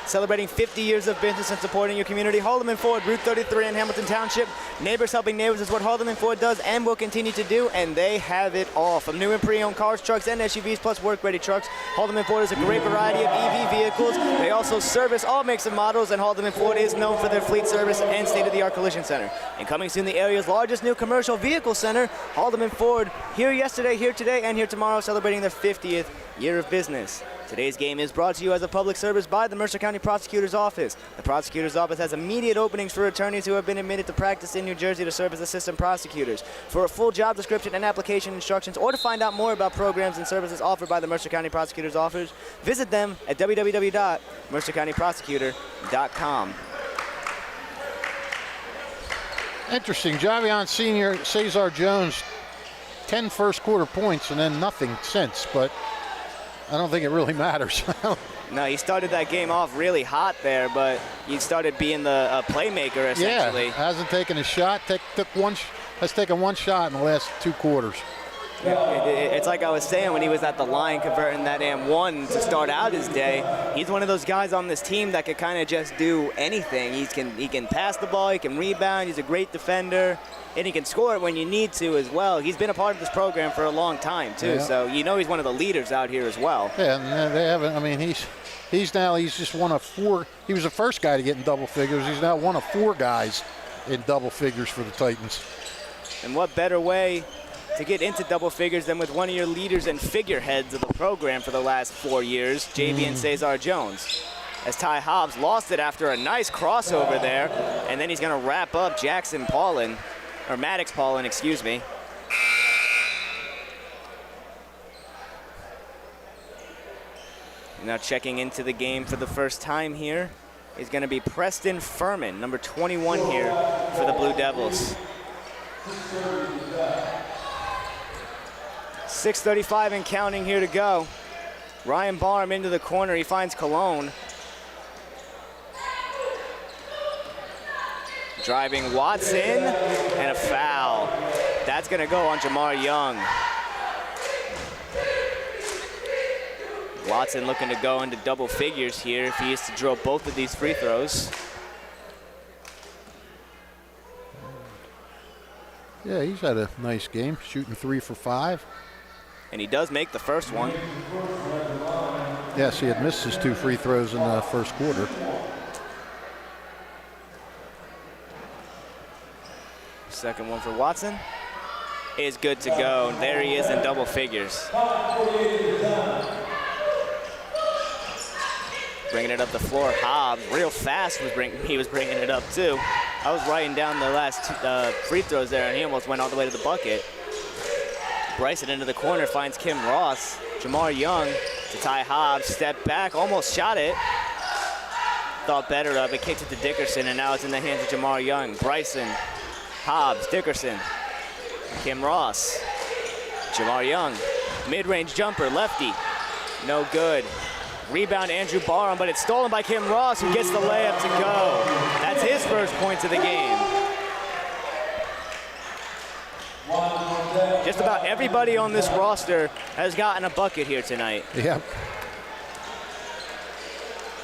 Celebrating 50 years of business and supporting your community, Haldeman Ford, Route 33 in Hamilton Township. Neighbors helping neighbors is what Haldeman Ford does and will continue to do, and they have it all. From new and pre-owned cars, trucks, and SUVs, plus work-ready trucks, Haldeman Ford is a great variety of EV vehicles. They also service all makes and models, and Haldeman Ford is known for their fleet service and state-of-the-art collision center. And coming soon, the area's largest new commercial vehicle center, Haldeman Ford, here yesterday, here today, and here tomorrow, celebrating their 50th year of business. Today's game is brought to you as a public service by the Mercer County Prosecutor's Office. The Prosecutor's Office has immediate openings for attorneys who have been admitted to practice in New Jersey to serve as assistant prosecutors. For a full job description and application instructions, or to find out more about programs and services offered by the Mercer County Prosecutor's Office, visit them at www.mercercountyprosecutor.com. Interesting. Javion Sr., Cesar Jones, 10 first quarter points and then nothing since, but I don't think it really matters. No, he started that game off really hot there, but he started being the playmaker essentially. Yeah, hasn't taken a shot. Has taken one shot in the last 2 quarters. It's like I was saying when he was at the line converting that M1 to start out his day. He's one of those guys on this team that could kind of just do anything. He can pass the ball, he can rebound, he's a great defender, and he can score it when you need to as well. He's been a part of this program for a long time too, yeah. So you know he's one of the leaders out here as well. Yeah, and they haven't. I mean, he's just one of 4. He was the first guy to get in double figures. He's now one of 4 guys in double figures for the Titans. And what better way to get into double figures than with one of your leaders and figureheads of the program for the last 4 years, Javion Cesar Jones. As Ty Hobbs lost it after a nice crossover there, and then he's going to wrap up Maddox Paulin, excuse me. Now checking into the game for the first time here is going to be Preston Furman, number 21 here for the Blue Devils. 6:35 and counting here to go. Ryan Barham into the corner. He finds Cologne. Driving Watson, and a foul. That's going to go on Jamar Young. Watson looking to go into double figures here if he is to drill both of these free throws. Yeah, he's had a nice game, shooting 3 for 5. And he does make the first one. Yes, he had missed his 2 free throws in the first quarter. Second one for Watson is good to go. There he is in double figures. Bringing it up the floor. Hobbs, real fast, he was bringing it up too. I was writing down the last 2 free throws there, and he almost went all the way to the bucket. Bryson into the corner, finds Kim Ross. Jamar Young to Ty Hobbs, step back, almost shot it. Thought better of it, kicked it to Dickerson, and now it's in the hands of Jamar Young. Bryson, Hobbs, Dickerson, Kim Ross, Jamar Young, mid-range jumper, lefty, no good. Rebound Andrew Barham, but it's stolen by Kim Ross, who gets the layup to go. That's his first points of the game. Just about everybody on this roster has gotten a bucket here tonight. Yep.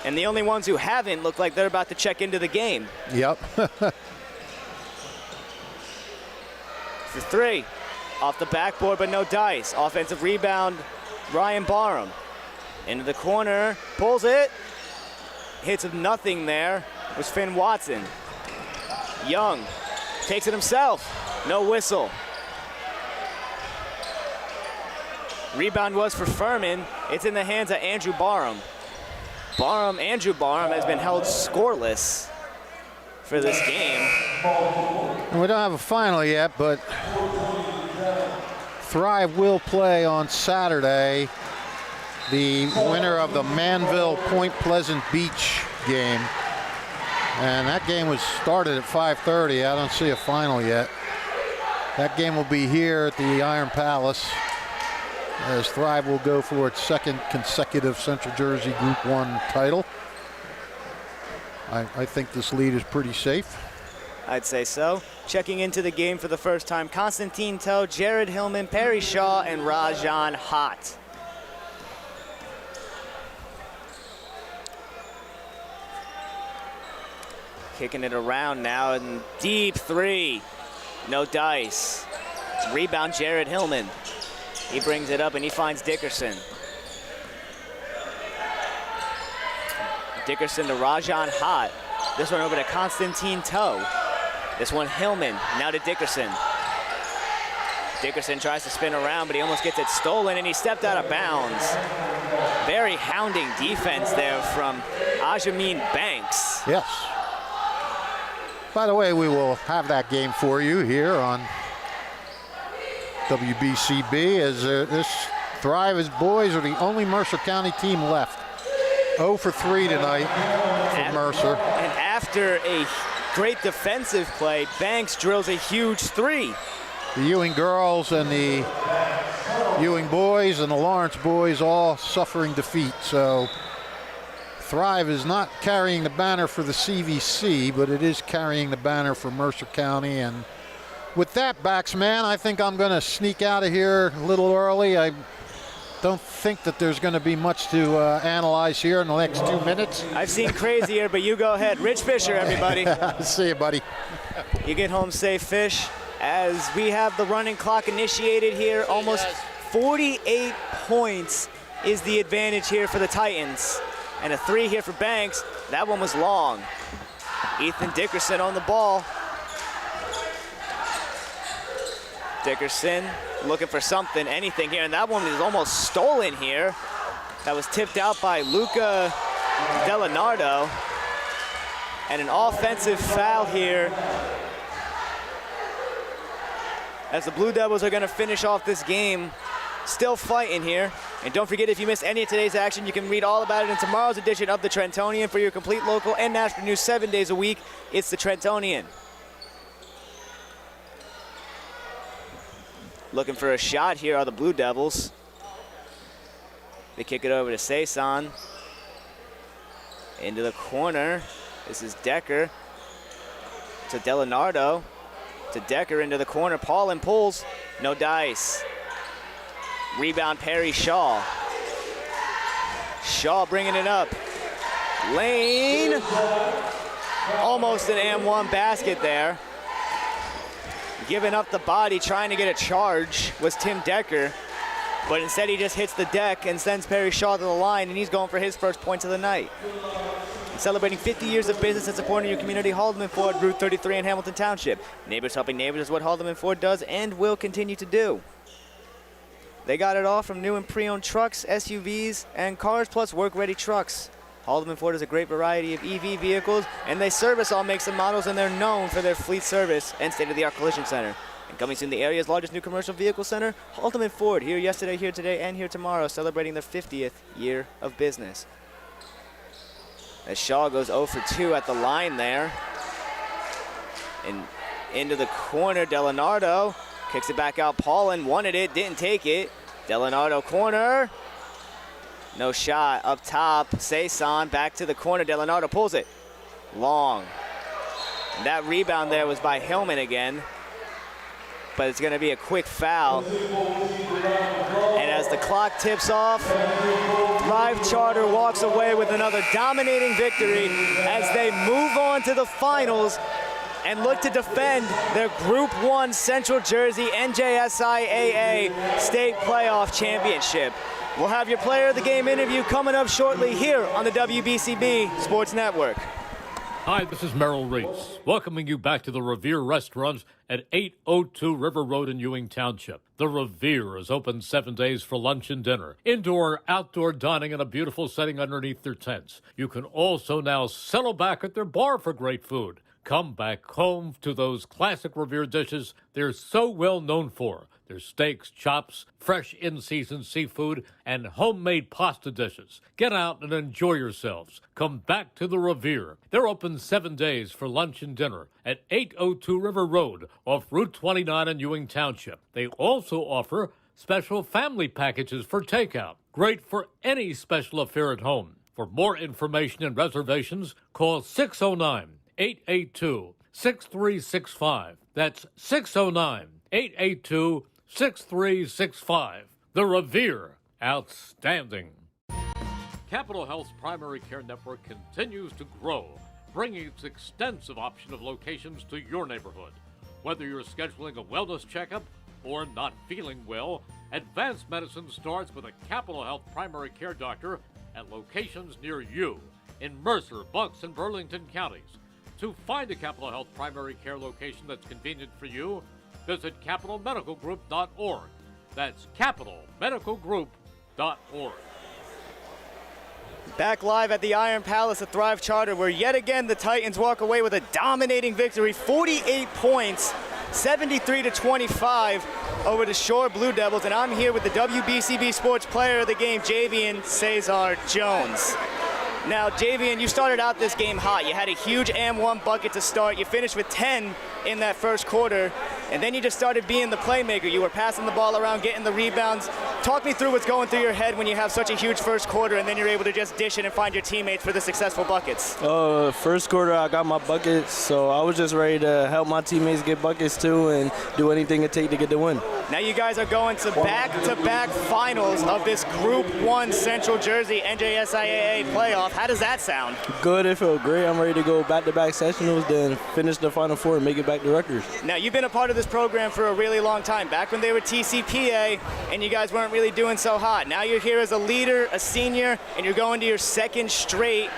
And the only ones who haven't look like they're about to check into the game. Yep. For 3, off the backboard, but no dice. Offensive rebound, Ryan Barham. Into the corner, pulls it. Hits of nothing there was Finn Watson. Young takes it himself, no whistle. Rebound was for Furman. It's in the hands of Andrew Barham. Andrew Barham has been held scoreless for this game. We don't have a final yet, but Thrive will play on Saturday the winner of the Manville Point Pleasant Beach game. And that game was started at 5:30. I don't see a final yet. That game will be here at the Iron Palace, as Thrive will go for its 2nd consecutive Central Jersey Group 1 title. I think this lead is pretty safe. I'd say so. Checking into the game for the first time, Constantine Toe, Jared Hillman, Perry Shaw, and Rajan Hott. Kicking it around now, and deep 3. No dice. Rebound Jared Hillman. He brings it up and he finds Dickerson. Dickerson to Rajan Hott. This one over to Constantine Toe. This one Hillman, now to Dickerson. Dickerson tries to spin around, but he almost gets it stolen, and he stepped out of bounds. Very hounding defense there from Ajamin Banks. Yes. By the way, we will have that game for you here on WBCB, as this Thrive's boys are the only Mercer County team left. 0 for 3 tonight for Mercer. And after a great defensive play, Banks drills a huge 3. The Ewing girls and the Ewing boys and the Lawrence boys all suffering defeat. So Thrive is not carrying the banner for the CVC, but it is carrying the banner for Mercer County. And with that, Baxman, I think I'm going to sneak out of here a little early. I don't think that there's going to be much to analyze here in the next 2 minutes. I've seen crazier, but you go ahead. Rich Fisher, everybody. See you, buddy. You get home safe, Fish. As we have the running clock initiated here, almost 48 points is the advantage here for the Titans. And a 3 here for Banks. That one was long. Ethan Dickerson on the ball. Dickerson looking for something, anything here, and that one is almost stolen here. That was tipped out by Luca Delanardo. And an offensive foul here, as the Blue Devils are going to finish off this game. Still fighting here. And don't forget, if you missed any of today's action, you can read all about it in tomorrow's edition of the Trentonian. For your complete local and national news 7 days a week, it's the Trentonian. Looking for a shot here are the Blue Devils. They kick it over to Saison. Into the corner. This is Decker to Delanardo. To Decker into the corner. Paulin pulls. No dice. Rebound, Perry Shaw. Shaw bringing it up. Lane. Almost an M1 basket there. Giving up the body, trying to get a charge, was Tim Decker. But instead he just hits the deck and sends Perry Shaw to the line, and he's going for his first points of the night. Celebrating 50 years of business and supporting your community, Haldeman Ford, Route 33 in Hamilton Township. Neighbors helping neighbors is what Haldeman Ford does and will continue to do. They got it all from new and pre-owned trucks, SUVs, and cars, plus work-ready trucks. Haldeman Ford has a great variety of EV vehicles, and they service all makes and models, and they're known for their fleet service and state-of-the-art collision center. And coming soon, the area's largest new commercial vehicle center, Haldeman Ford, here yesterday, here today, and here tomorrow, celebrating their 50th year of business. As Shaw goes 0 for 2 at the line there. And into the corner, Delanardo kicks it back out. Paulin wanted it, didn't take it. Delanardo corner. No shot up top. Saison back to the corner. Delanardo pulls it. Long. And that rebound there was by Hillman again. But it's going to be a quick foul. And as the clock tips off, Thrive Charter walks away with another dominating victory as they move on to the finals and look to defend their Group 1 Central Jersey NJSIAA State Playoff Championship. We'll have your player of the game interview coming up shortly here on the WBCB Sports Network. Hi, this is Merrill Reese, welcoming you back to the Revere Restaurant at 802 River Road in Ewing Township. The Revere is open 7 days for lunch and dinner, indoor, outdoor dining in a beautiful setting underneath their tents. You can also now settle back at their bar for great food. Come back home to those classic Revere dishes they're so well known for. Their steaks, chops, fresh in-season seafood, and homemade pasta dishes. Get out and enjoy yourselves. Come back to the Revere. They're open 7 days for lunch and dinner at 802 River Road off Route 29 in Ewing Township. They also offer special family packages for takeout. Great for any special affair at home. For more information and reservations, call 609-882-6365. That's 609-882-6365. The Revere, outstanding. Capital Health's primary care network continues to grow, bringing its extensive option of locations to your neighborhood. Whether you're scheduling a wellness checkup or not feeling well, advanced medicine starts with a Capital Health primary care doctor at locations near you in Mercer, Bucks, and Burlington counties. To find a Capital Health primary care location that's convenient for you, visit capitalmedicalgroup.org. That's capitalmedicalgroup.org. Back live at the Iron Palace at Thrive Charter, where yet again the Titans walk away with a dominating victory, 48 points, 73-25 over the Shore Blue Devils. And I'm here with the WBCB Sports Player of the Game, Javian Cesar Jones. Now, Javian, you started out this game hot. You had a huge and-one bucket to start. You finished with 10 in that first quarter, and then you just started being the playmaker. You were passing the ball around, getting the rebounds. Talk me through what's going through your head when you have such a huge first quarter, and then you're able to just dish it and find your teammates for the successful buckets. First quarter, I got my buckets, so I was just ready to help my teammates get buckets too and do anything it takes to get the win. Now you guys are going to back-to-back finals of this Group 1 Central Jersey NJSIAA playoff. How does that sound? Good, it felt great. I'm ready to go back-to-back sectionals, then finish the Final Four and make it back to Rutgers. Now you've been a part of this program for a really long time, back when they were TCPA and you guys weren't really doing so hot. Now you're here as a leader, a senior, and you're going to your second straight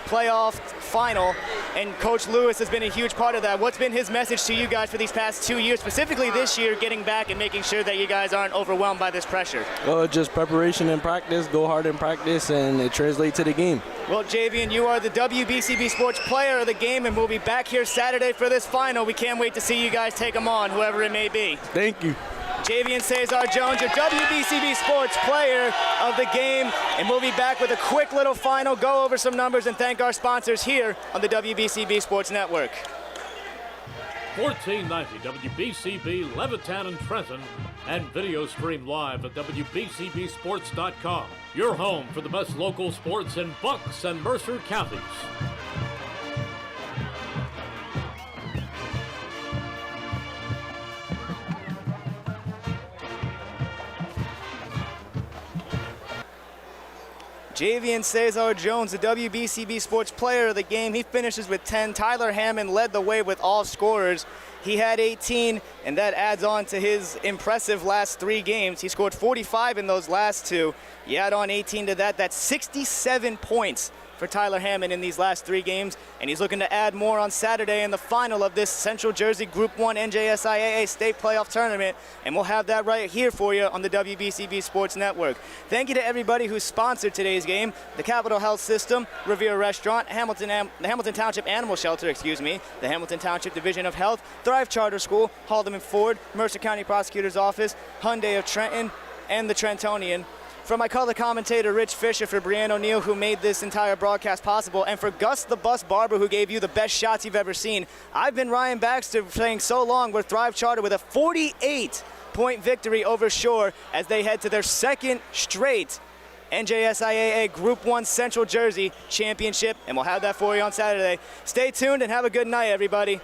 playoff final, and Coach Lewis has been a huge part of that. What's been his message to you guys for these past 2 years, specifically this year, getting back and making sure that you guys aren't overwhelmed by this pressure? Just preparation and practice, go hard in practice, and it translates to the game. Well, Javian, you are the WBCB Sports Player of the Game, and we'll be back here Saturday for this final. We can't wait to see you guys take them on, whoever it may be. Thank you. Javian Cesar Jones, your WBCB Sports Player of the Game, and we'll be back with a quick little final, go over some numbers, and thank our sponsors here on the WBCB Sports Network. 1490 WBCB Levittown and Trenton, and video stream live at WBCBsports.com. Your home for the best local sports in Bucks and Mercer counties. Javian Cesar Jones, the WBCB Sports Player of the Game. He finishes with 10. Tyler Hammond led the way with all scorers. He had 18, and that adds on to his impressive last 3 games. He scored 45 in those last 2. You add on 18 to that, that's 67 points for Tyler Hammond in these last 3 games, and he's looking to add more on Saturday in the final of this Central Jersey Group 1 NJSIAA State Playoff Tournament, and we'll have that right here for you on the WBCB Sports Network. Thank you to everybody who sponsored today's game: the Capital Health System, Revere Restaurant, the Hamilton Township Animal Shelter, the Hamilton Township Division of Health, Thrive Charter School, Haldeman Ford, Mercer County Prosecutor's Office, Hyundai of Trenton, and the Trentonian. For my color commentator, Rich Fisher, for Brianne O'Neill, who made this entire broadcast possible, and for Gus the Bus Barber, who gave you the best shots you've ever seen, I've been Ryan Baxter, saying so long. We're Thrive Charter with a 48-point victory over Shore as they head to their second straight NJSIAA Group 1 Central Jersey Championship, and we'll have that for you on Saturday. Stay tuned and have a good night, everybody.